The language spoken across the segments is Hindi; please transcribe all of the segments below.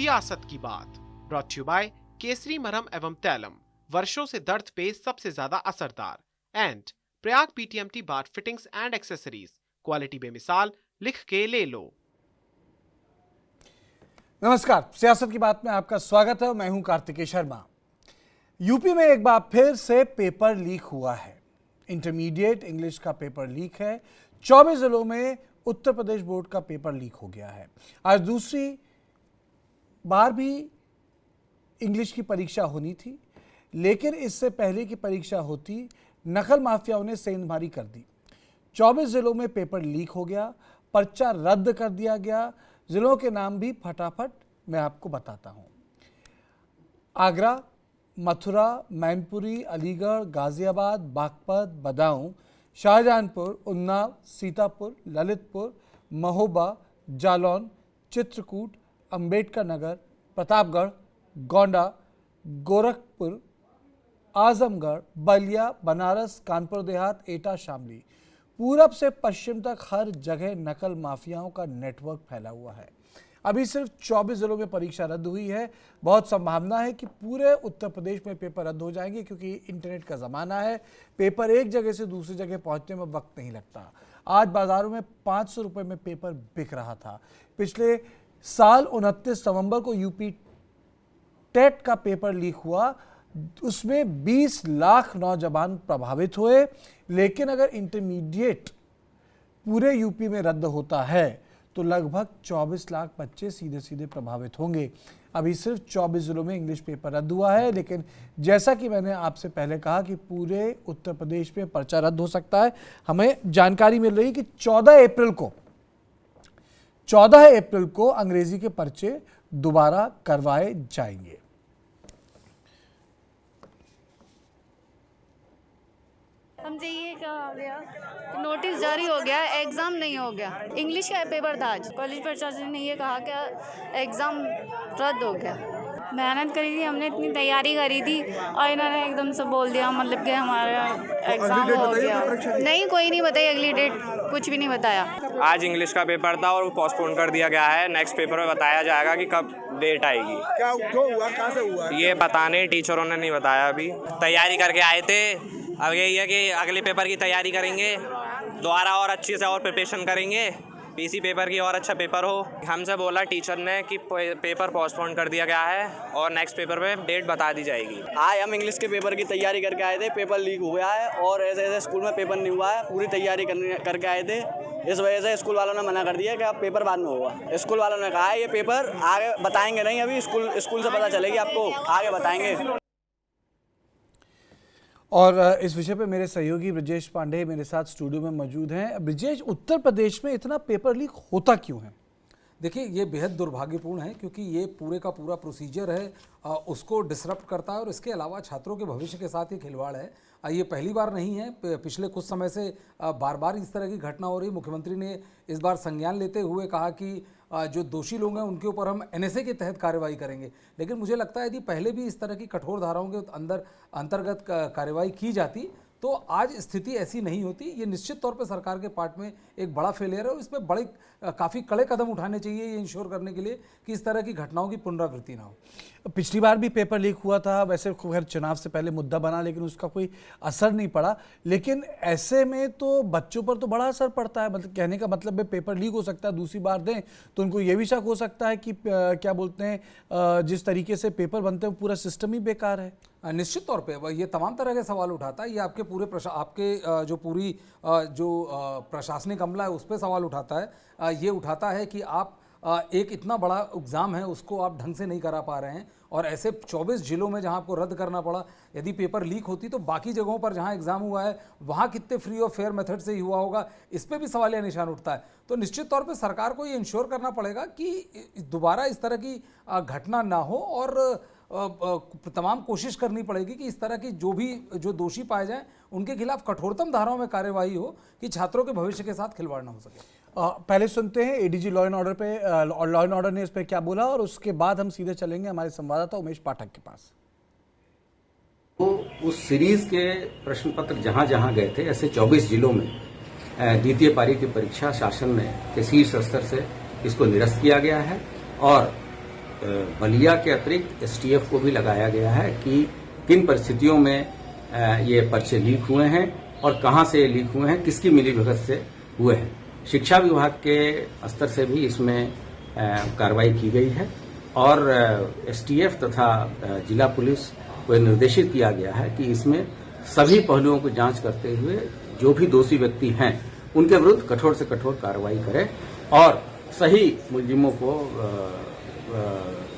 सियासत की बात ब्रॉट यू बाय केसरी मरहम एवं तैलम, वर्षों से दर्द पे सबसे ज्यादा असरदार, and Prayag PTMT bar fittings and accessories, quality बेमिसाल, लिख के ले लो। नमस्कार, सियासत की बात में आपका स्वागत है। मैं हूं कार्तिकेय शर्मा। यूपी में एक बार फिर से पेपर लीक हुआ है। इंटरमीडिएट इंग्लिश का पेपर लीक है। 24 जिलों में उत्तर प्रदेश बोर्ड का पेपर लीक हो गया है। आज दूसरी बार भी इंग्लिश की परीक्षा होनी थी, लेकिन इससे पहले की परीक्षा होती नकल माफियाओं ने सेंधमारी कर दी। 24 जिलों में पेपर लीक हो गया, पर्चा रद्द कर दिया गया। जिलों के नाम भी फटाफट मैं आपको बताता हूं। आगरा, मथुरा, मैनपुरी, अलीगढ़, गाजियाबाद, बागपत, बदाऊं, शाहजहांपुर, उन्नाव, सीतापुर, ललितपुर, महोबा, जालौन, चित्रकूट, अंबेडकर नगर, प्रतापगढ़, गोंडा, गोरखपुर, आजमगढ़, बलिया, बनारस, कानपुर देहात, एटा, शामली, पूरब से पश्चिम तक हर जगह नकल माफियाओं का नेटवर्क फैला हुआ है। अभी सिर्फ 24 जिलों में परीक्षा रद्द हुई है। बहुत संभावना है कि पूरे उत्तर प्रदेश में पेपर रद्द हो जाएंगे, क्योंकि इंटरनेट का ज़माना है। पेपर एक जगह से दूसरी जगह पहुंचने में वक्त नहीं लगता। आज बाज़ारों में 500 रुपये में पेपर बिक रहा था। पिछले साल 29 नवंबर को यूपी टेट का पेपर लीक हुआ, उसमें 20 लाख नौजवान प्रभावित हुए। लेकिन अगर इंटरमीडिएट पूरे यूपी में रद्द होता है तो लगभग 24 लाख बच्चे सीधे सीधे प्रभावित होंगे। अभी सिर्फ 24 जिलों में इंग्लिश पेपर रद्द हुआ है, लेकिन जैसा कि मैंने आपसे पहले कहा कि पूरे उत्तर प्रदेश में पर्चा रद्द हो सकता है। हमें जानकारी मिल रही कि 14 अप्रैल को अंग्रेजी के पर्चे दोबारा करवाए जाएंगे। हमसे ये कहा गया कि नोटिस जारी हो गया, एग्ज़ाम नहीं हो गया। इंग्लिश का पेपर था आज। कॉलेज प्रशासन ने ये कहा कि एग्ज़ाम रद्द हो गया। मेहनत करी थी हमने, इतनी तैयारी करी थी और इन्होंने एकदम से बोल दिया, मतलब कि हमारा एग्ज़ाम हो गया। नहीं, कोई नहीं बताई अगली डेट, कुछ भी नहीं बताया। आज इंग्लिश का पेपर था और वो पोस्टपोन कर दिया गया है। नेक्स्ट पेपर में बताया जाएगा कि कब डेट आएगी। क्या हुआ, कहाँ से हुआ? ये पता नहीं, टीचरों ने नहीं बताया। अभी तैयारी करके आए थे, अब यही है कि अगले पेपर की तैयारी करेंगे, दोबारा और अच्छे से और प्रिपरेशन करेंगे, पीसी पेपर की और अच्छा पेपर हो। हमसे बोला टीचर ने कि पेपर पोस्टपोन कर दिया गया है और नेक्स्ट पेपर में डेट बता दी जाएगी। आज हम इंग्लिश के पेपर की तैयारी करके आए थे, पेपर लीक हुआ है और ऐसे स्कूल में पेपर नहीं हुआ है। पूरी तैयारी करके आए थे, इस वजह से स्कूल वालों ने मना कर दिया कि अब पेपर बाद में होगा। स्कूल वालों ने कहा है ये पेपर आगे बताएंगे नहीं, अभी स्कूल से पता चलेगी, आपको आगे बताएंगे। और इस विषय पे मेरे सहयोगी ब्रिजेश पांडे मेरे साथ स्टूडियो में मौजूद हैं। ब्रिजेश, उत्तर प्रदेश में इतना पेपर लीक होता क्यों है? देखिए, ये बेहद दुर्भाग्यपूर्ण है, क्योंकि ये पूरे का पूरा प्रोसीजर है, उसको डिसरप्ट करता है और इसके अलावा छात्रों के भविष्य के साथ ये खिलवाड़ है। ये पहली बार नहीं है, पिछले कुछ समय से बार बार इस तरह की घटना हो रही। मुख्यमंत्री ने इस बार संज्ञान लेते हुए कहा कि जो दोषी लोग हैं उनके ऊपर हम एनएसए के तहत कार्रवाई करेंगे। लेकिन मुझे लगता है यदि पहले भी इस तरह की कठोर धाराओं के अंतर्गत कार्रवाई की जाती तो आज स्थिति ऐसी नहीं होती। ये निश्चित तौर पे सरकार के पार्ट में एक बड़ा फेलियर है और इसमें बड़े काफ़ी कड़े कदम उठाने चाहिए ये इंश्योर करने के लिए कि इस तरह की घटनाओं की पुनरावृत्ति ना हो। पिछली बार भी पेपर लीक हुआ था, वैसे खैर चुनाव से पहले मुद्दा बना, लेकिन उसका कोई असर नहीं पड़ा। लेकिन ऐसे में तो बच्चों पर तो बड़ा असर पड़ता है। मतलब कहने का मतलब है पेपर लीक हो सकता है, दूसरी बार दें तो उनको ये भी शक हो सकता है कि क्या बोलते हैं, जिस तरीके से पेपर बनते हैं पूरा सिस्टम ही बेकार है। निश्चित तौर पे ये तमाम तरह के सवाल उठाता है। ये आपके पूरे जो प्रशासनिक अमला है उस पर सवाल उठाता है। ये उठाता है कि आप एक इतना बड़ा एग्ज़ाम है उसको आप ढंग से नहीं करा पा रहे हैं, और ऐसे 24 जिलों में जहां आपको रद्द करना पड़ा। यदि पेपर लीक होती तो बाकी जगहों पर जहां एग्ज़ाम हुआ है वहां कितने फ्री और फेयर मेथड से ही हुआ होगा, इस पर भी सवालिया निशान उठता है। तो निश्चित तौर पे सरकार को ये इंश्योर करना पड़ेगा कि दोबारा इस तरह की घटना ना हो, और तमाम कोशिश करनी पड़ेगी कि इस तरह की जो दोषी पाए जाएं उनके खिलाफ कठोरतम धाराओं में कार्यवाही हो कि छात्रों के भविष्य के साथ खिलवाड़ ना हो सके। पहले सुनते हैं एडीजी लॉ एंड ऑर्डर ने इस पर क्या बोला, और उसके बाद हम सीधे चलेंगे हमारे संवाददाता उमेश पाठक के पास। तो उस सीरीज के प्रश्न पत्र जहां जहां गए थे, ऐसे 24 जिलों में द्वितीय पारी की परीक्षा शासन में के शीर्ष स्तर से इसको निरस्त किया गया है, और बलिया के अतिरिक्त एसटीएफ को भी लगाया गया है कि किन परिस्थितियों में ये पर्चे लीक हुए हैं और कहां से लीक हुए हैं, किसकी मिलीभगत से हुए हैं। शिक्षा विभाग के स्तर से भी इसमें कार्रवाई की गई है और एसटीएफ तथा जिला पुलिस को निर्देशित किया गया है कि इसमें सभी पहलुओं को जांच करते हुए जो भी दोषी व्यक्ति हैं उनके विरुद्ध कठोर से कठोर कार्रवाई करें और सही मुलजिमों को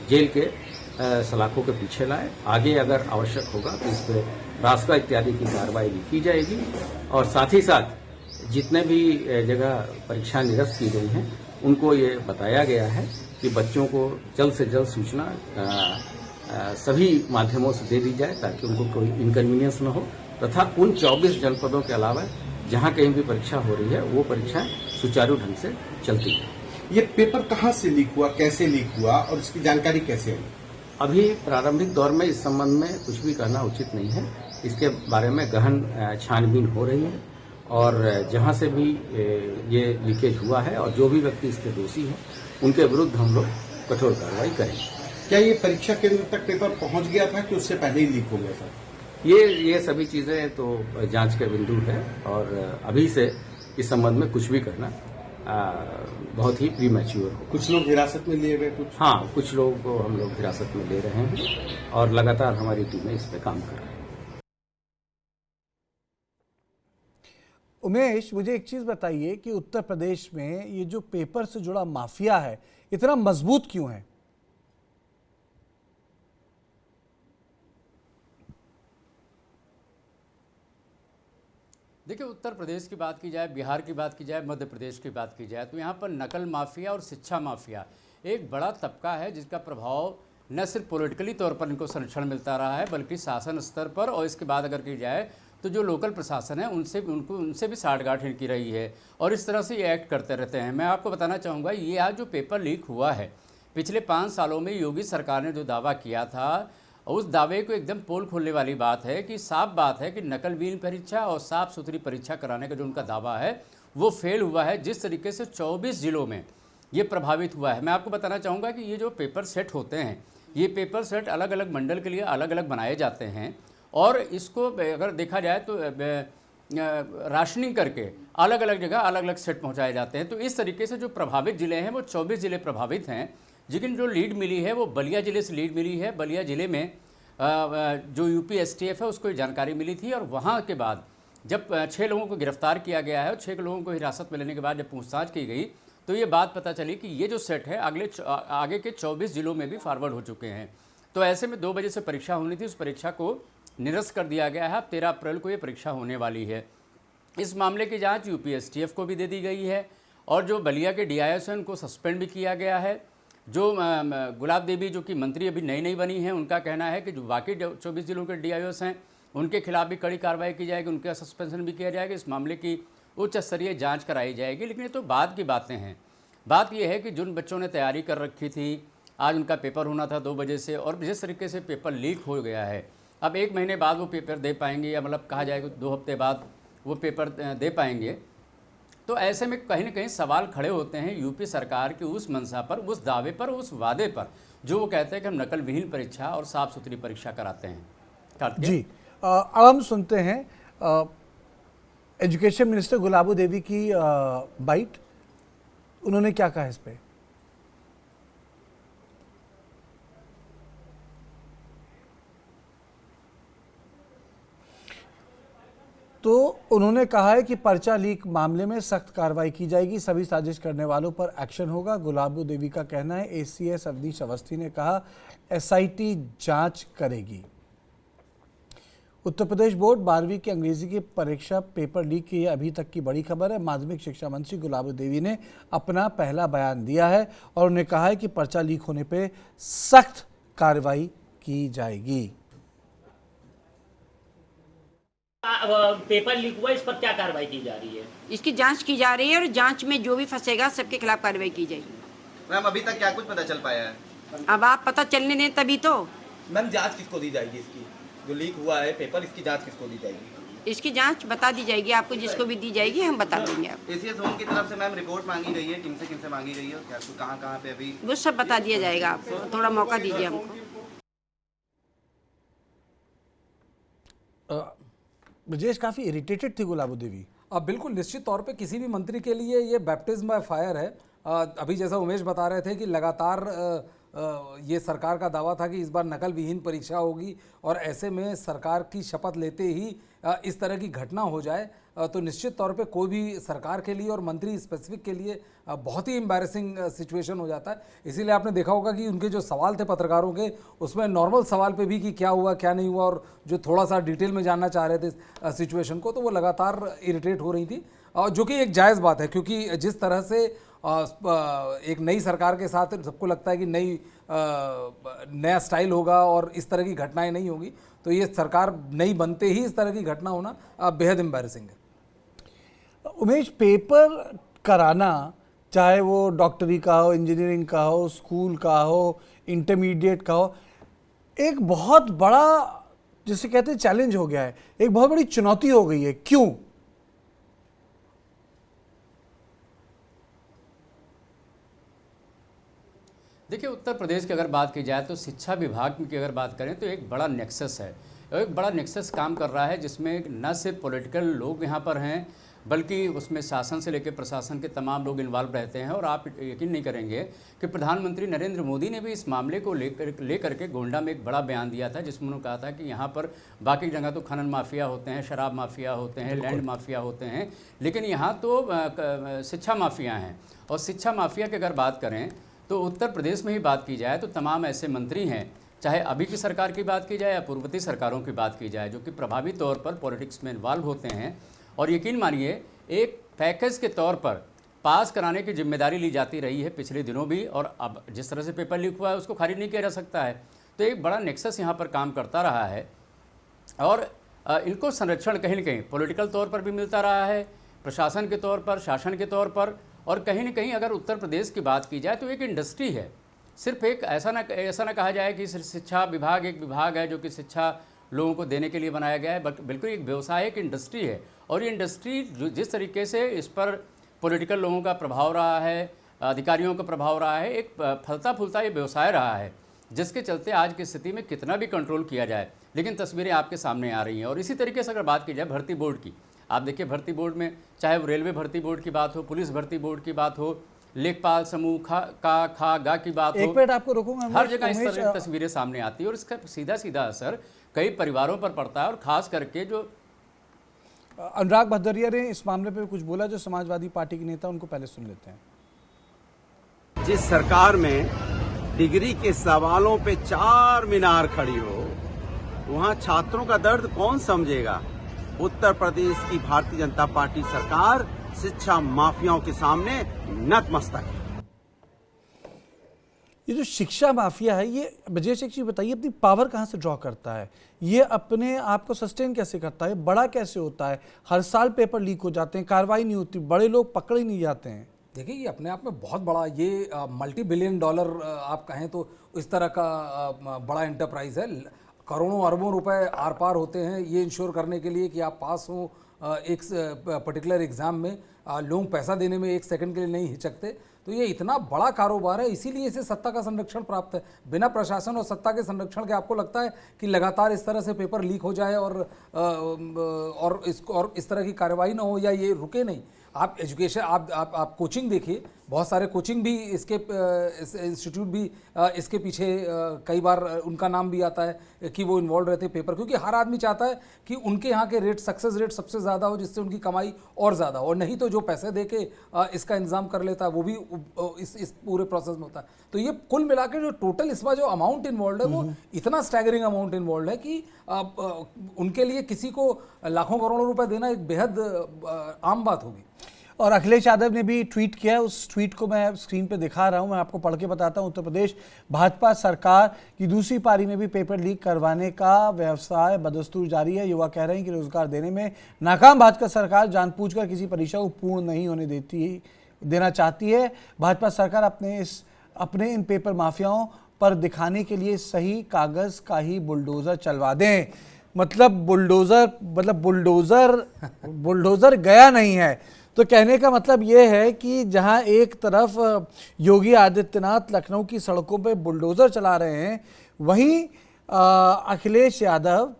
जेल के सलाखों के पीछे लाए। आगे अगर आवश्यक होगा तो इस पर रास्ता इत्यादि की कार्रवाई भी की जाएगी और साथ ही साथ जितने भी जगह परीक्षा निरस्त की गई हैं उनको ये बताया गया है कि बच्चों को जल्द से जल्द सूचना सभी माध्यमों से दे दी जाए ताकि उनको कोई इनकन्वीनियंस न हो तथा उन 24 जनपदों के अलावा जहां कहीं भी परीक्षा हो रही है वो परीक्षा सुचारू ढंग से चलती है। ये पेपर कहाँ से लीक हुआ, कैसे लीक हुआ और इसकी जानकारी कैसे आई? अभी प्रारंभिक दौर में इस संबंध में कुछ भी कहना उचित नहीं है। इसके बारे में गहन छानबीन हो रही है और जहां से भी ये लीकेज हुआ है और जो भी व्यक्ति इसके दोषी हैं उनके विरुद्ध हम लोग कठोर कार्रवाई करेंगे। क्या ये परीक्षा केंद्र तक पेपर पहुंच गया था कि उससे पहले ही लीक हो गया था? ये सभी चीजें तो जांच के बिंदु है और अभी से इस संबंध में कुछ भी करना बहुत ही प्रीमैच्योर हो। कुछ लोग हिरासत में लिए गए, कुछ लोगों को हम लोग हिरासत में ले रहे हैं और लगातार हमारी टीमें इस पे काम कर रही हैं। उमेश, मुझे एक चीज बताइए कि उत्तर प्रदेश में ये जो पेपर से जुड़ा माफिया है इतना मजबूत क्यों है? देखिए, उत्तर प्रदेश की बात की जाए, बिहार की बात की जाए, मध्य प्रदेश की बात की जाए तो यहाँ पर नकल माफिया और शिक्षा माफिया एक बड़ा तबका है जिसका प्रभाव न सिर्फ पॉलिटिकली तौर पर इनको संरक्षण मिलता रहा है बल्कि शासन स्तर पर और इसके बाद अगर की जाए तो जो लोकल प्रशासन है उनसे भी साठगांठ इनकी रही है और इस तरह से ये एक्ट करते रहते हैं। मैं आपको बताना चाहूँगा, ये आज जो पेपर लीक हुआ है पिछले 5 सालों में योगी सरकार ने जो दावा किया था उस दावे को एकदम पोल खोलने वाली बात है कि साफ बात है कि नकलविहीन परीक्षा और साफ सुथरी परीक्षा कराने का जो उनका दावा है वो फेल हुआ है। जिस तरीके से 24 जिलों में ये प्रभावित हुआ है, मैं आपको बताना चाहूँगा कि ये जो पेपर सेट होते हैं ये पेपर सेट अलग अलग मंडल के लिए अलग अलग बनाए जाते हैं और इसको अगर देखा जाए तो राशनिंग करके अलग अलग जगह अलग अलग सेट पहुँचाए जाते हैं। तो इस तरीके से जो प्रभावित ज़िले हैं वो 24 ज़िले प्रभावित हैं। लेकिन जो लीड मिली है वो बलिया ज़िले से लीड मिली है। बलिया ज़िले में जो यूपी एसटीएफ है उसको जानकारी मिली थी और वहाँ के बाद जब 6 लोगों को गिरफ्तार किया गया है और 6 लोगों को हिरासत में लेने के बाद जब पूछताछ की गई तो ये बात पता चली कि ये जो सेट है आगे के 24 जिलों में भी फॉरवर्ड हो चुके हैं। तो ऐसे में 2 बजे से परीक्षा होनी थी, उस परीक्षा को निरस्त कर दिया गया है। 13 अप्रैल को ये परीक्षा होने वाली है। इस मामले की जाँच यूपी एसटीएफ को भी दे दी गई है और जो बलिया के DIOs हैं उनको सस्पेंड भी किया गया है। जो गुलाब देवी जो कि मंत्री अभी नई बनी हैं उनका कहना है कि जो बाकी 24 जिलों के DIOs हैं उनके खिलाफ भी कड़ी कार्रवाई की जाएगी, उनका सस्पेंशन भी किया जाएगा। इस मामले की उच्च स्तरीय जांच कराई जाएगी। लेकिन ये तो बाद की बातें हैं। बात यह है कि जिन बच्चों ने तैयारी कर रखी थी, आज उनका पेपर होना था 2 बजे से और जिस तरीके से पेपर लीक हो गया है, अब 1 महीने बाद वो पेपर दे पाएंगे या मतलब कहा जाए 2 हफ्ते बाद वो पेपर दे पाएंगे। तो ऐसे में कहीं ना कहीं सवाल खड़े होते हैं यूपी सरकार की उस मंशा पर, उस दावे पर, उस वादे पर जो वो कहते हैं कि हम नकल विहीन परीक्षा और साफ सुथरी परीक्षा कराते हैं। जी, अब हम सुनते हैं एजुकेशन मिनिस्टर गुलाबो देवी की बाइट। उन्होंने क्या कहा इस पे? तो उन्होंने कहा है कि पर्चा लीक मामले में सख्त कार्रवाई की जाएगी, सभी साजिश करने वालों पर एक्शन होगा। गुलाबो देवी का कहना है। ACS अवनीश अवस्थी ने कहा SIT जांच करेगी। उत्तर प्रदेश बोर्ड 12वीं की अंग्रेजी की परीक्षा पेपर लीक की अभी तक की बड़ी खबर है। माध्यमिक शिक्षा मंत्री गुलाबो देवी ने अपना पहला बयान दिया है और उन्होंने कहा है कि पर्चा लीक होने पर सख्त कार्रवाई की जाएगी। पेपर लीक हुआ, इस पर क्या कार्रवाई की जा रही है? इसकी जांच की जा रही है और जांच में जो भी फंसेगा सबके खिलाफ कार्रवाई की जाएगी। मैम, अभी तक क्या कुछ पता चल पाया है? अब आप पता चलने दें तभी तो। मैम, जांच किसको दी जाएगी? इसकी जो लीक हुआ है पेपर, इसकी जांच किसको दी जाएगी? इसकी जांच बता दी जाएगी आपको, जिसको भी दी जाएगी हम बता देंगे आपको। एसीएस जोन की तरफ से मैम रिपोर्ट मांगी गई है, किनसे मांगी गई है और क्या कहाँ पे अभी वो सब बता दिया जाएगा आपको, थोड़ा मौका दीजिए हमको। ब्रजेश, काफ़ी इरिटेटेड थी गुलाबो देवी। अब बिल्कुल निश्चित तौर पे किसी भी मंत्री के लिए ये बैप्टिज्म बाय फायर है। अभी जैसा उमेश बता रहे थे कि लगातार ये सरकार का दावा था कि इस बार नकल विहीन परीक्षा होगी और ऐसे में सरकार की शपथ लेते ही इस तरह की घटना हो जाए तो निश्चित तौर पे कोई भी सरकार के लिए और मंत्री स्पेसिफिक के लिए बहुत ही एम्बैरेसिंग सिचुएशन हो जाता है। इसीलिए आपने देखा होगा कि उनके जो सवाल थे पत्रकारों के, उसमें नॉर्मल सवाल पे भी कि क्या हुआ क्या नहीं हुआ और जो थोड़ा सा डिटेल में जानना चाह रहे थे सिचुएशन को, तो वो लगातार इरिटेट हो रही थी, जो कि एक जायज़ बात है क्योंकि जिस तरह से एक नई सरकार के साथ सबको लगता है कि नया स्टाइल होगा और इस तरह की घटनाएं नहीं होगी, तो ये सरकार नई बनते ही इस तरह की घटना होना बेहद एम्बैरेसिंग है। उमेश, पेपर कराना चाहे वो डॉक्टरी का हो, इंजीनियरिंग का हो, स्कूल का हो, इंटरमीडिएट का हो, एक बहुत बड़ा जिसे कहते हैं चैलेंज हो गया है, एक बहुत बड़ी चुनौती हो गई है। क्यों? देखिए, उत्तर प्रदेश की अगर बात की जाए तो शिक्षा विभाग की अगर बात करें तो एक बड़ा नेक्सस है, एक बड़ा नेक्सस काम कर रहा है जिसमें न सिर्फ पॉलिटिकल लोग यहाँ पर हैं बल्कि उसमें शासन से लेकर प्रशासन के तमाम लोग इन्वॉल्व रहते हैं। और आप यकीन नहीं करेंगे कि प्रधानमंत्री नरेंद्र मोदी ने भी इस मामले को लेकर के गोंडा में एक बड़ा बयान दिया था जिसमें उन्होंने कहा था कि यहाँ पर बाकी जगह तो खनन माफिया होते हैं, शराब माफिया होते हैं, लैंड माफिया होते हैं, लेकिन यहाँ तो शिक्षा माफिया हैं। और शिक्षा माफिया की अगर बात करें तो उत्तर प्रदेश में ही बात की जाए तो तमाम ऐसे मंत्री हैं, चाहे अभी की सरकार की बात की जाए या पूर्ववर्ती सरकारों की बात की जाए, जो कि प्रभावी तौर पर पॉलिटिक्स में इन्वॉल्व होते हैं। और यकीन मानिए एक पैकेज के तौर पर पास कराने की जिम्मेदारी ली जाती रही है पिछले दिनों भी, और अब जिस तरह से पेपर लीक हुआ है उसको खारिज नहीं किया जा सकता है। तो एक बड़ा नेक्सस यहाँ पर काम करता रहा है और इनको संरक्षण कहीं न कहीं पॉलिटिकल तौर पर भी मिलता रहा है, प्रशासन के तौर पर, शासन के तौर पर, और कहीं न कहीं अगर उत्तर प्रदेश की बात की जाए तो एक इंडस्ट्री है। सिर्फ एक ऐसा ना कहा जाए कि शिक्षा विभाग एक विभाग है जो कि शिक्षा लोगों को देने के लिए बनाया गया है, बट बिल्कुल एक व्यवसाय, एक इंडस्ट्री है। और ये इंडस्ट्री जिस तरीके से इस पर पॉलिटिकल लोगों का प्रभाव रहा है, अधिकारियों का प्रभाव रहा है, एक फलता फूलता ये व्यवसाय रहा है, जिसके चलते आज की स्थिति में कितना भी कंट्रोल किया जाए लेकिन तस्वीरें आपके सामने आ रही हैं। और इसी तरीके से अगर बात की जाए भर्ती बोर्ड की, आप देखिए भर्ती बोर्ड में चाहे वो रेलवे भर्ती बोर्ड की बात हो, पुलिस भर्ती बोर्ड की बात हो, लेखपाल समूह गा की बात हो, एक मिनट आपको रोकूंगा, हर जगह इस तरह की तस्वीरें सामने आती है और इसका सीधा सीधा असर कई परिवारों पर पड़ता है। और खास करके जो अनुराग भदौरिया ने इस मामले पे कुछ बोला, जो समाजवादी पार्टी के नेता, उनको पहले सुन लेते हैं। जिस सरकार में डिग्री के सवालों पे 4 मीनार खड़ी हो, वहां छात्रों का दर्द कौन समझेगा? उत्तर प्रदेश की भारतीय जनता पार्टी सरकार शिक्षा माफियाओं के सामने नतमस्तक है। ये जो शिक्षा माफिया है, ये ब्रजेश एक चीज बताइए, अपनी पावर कहाँ से ड्रॉ करता है? ये अपने आप को सस्टेन कैसे करता है? बड़ा कैसे होता है? हर साल पेपर लीक हो जाते हैं, कार्रवाई नहीं होती, बड़े लोग पकड़े नहीं जाते हैं। देखिए, ये अपने आप में बहुत बड़ा, ये मल्टी बिलियन डॉलर आप कहें तो इस तरह का बड़ा एंटरप्राइज है। करोड़ों अरबों रुपए आर पार होते हैं ये इंश्योर करने के लिए कि आप पास हो एक पर्टिकुलर एग्ज़ाम में। लोग पैसा देने में एक सेकंड के लिए नहीं हिचकते। तो ये इतना बड़ा कारोबार है, इसीलिए इसे सत्ता का संरक्षण प्राप्त है। बिना प्रशासन और सत्ता के संरक्षण के आपको लगता है कि लगातार इस तरह से पेपर लीक हो जाए और इस तरह की कार्रवाई ना हो या ये रुके नहीं? आप एजुकेशन, आप कोचिंग देखिए, बहुत सारे कोचिंग भी इसके इंस्टीट्यूट भी इसके पीछे कई बार उनका नाम भी आता है कि वो इन्वॉल्व रहते हैं पेपर, क्योंकि हर आदमी चाहता है कि उनके यहाँ के रेट, सक्सेस रेट सबसे ज़्यादा हो, जिससे उनकी कमाई और ज़्यादा हो। और नहीं तो जो पैसे दे के इसका इंतजाम कर लेता है वो भी इस पूरे प्रोसेस में होता है। तो ये कुल मिला के जो टोटल इसमें जो अमाउंट इन्वॉल्व है वो इतना स्टैगरिंग अमाउंट इन्वॉल्व है कि उनके लिए किसी को लाखों करोड़ों रुपए देना एक बेहद आम बात होगी। और अखिलेश यादव ने भी ट्वीट किया है, उस ट्वीट को मैं स्क्रीन पे दिखा रहा हूं, मैं आपको पढ़ के बताता हूं। उत्तर प्रदेश भाजपा सरकार की दूसरी पारी में भी पेपर लीक करवाने का व्यवसाय बदस्तूर जारी है। युवा कह रहे हैं कि रोजगार देने में नाकाम भाजपा सरकार जानबूझकर किसी परीक्षा को पूर्ण नहीं होने देना चाहती है। भाजपा सरकार अपने इन पेपर माफियाओं पर दिखाने के लिए सही कागज का ही बुलडोजर चलवा दें। मतलब बुलडोजर गया नहीं है। तो कहने का मतलब ये है कि जहां एक तरफ योगी आदित्यनाथ लखनऊ की सड़कों पे बुलडोजर चला रहे हैं, वहीं अखिलेश यादव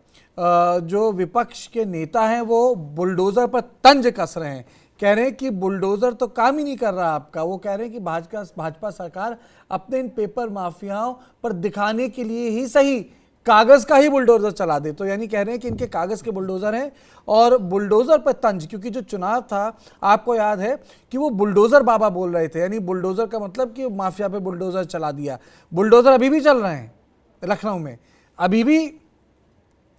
जो विपक्ष के नेता हैं वो बुलडोजर पर तंज कस रहे हैं। कह रहे हैं कि बुलडोजर तो काम ही नहीं कर रहा आपका। वो कह रहे हैं कि भाजपा सरकार अपने इन पेपर माफियाओं पर दिखाने के लिए ही सही कागज का ही बुलडोजर चला दे। तो यानी कह रहे हैं कि इनके कागज के बुलडोजर हैं और बुलडोजर पर तंज, क्योंकि जो चुनाव था आपको याद है कि वो बुलडोजर बाबा बोल रहे थे, यानी बुलडोजर का मतलब कि माफिया पे बुलडोजर चला दिया। बुलडोजर अभी भी चल रहे हैं लखनऊ में, अभी भी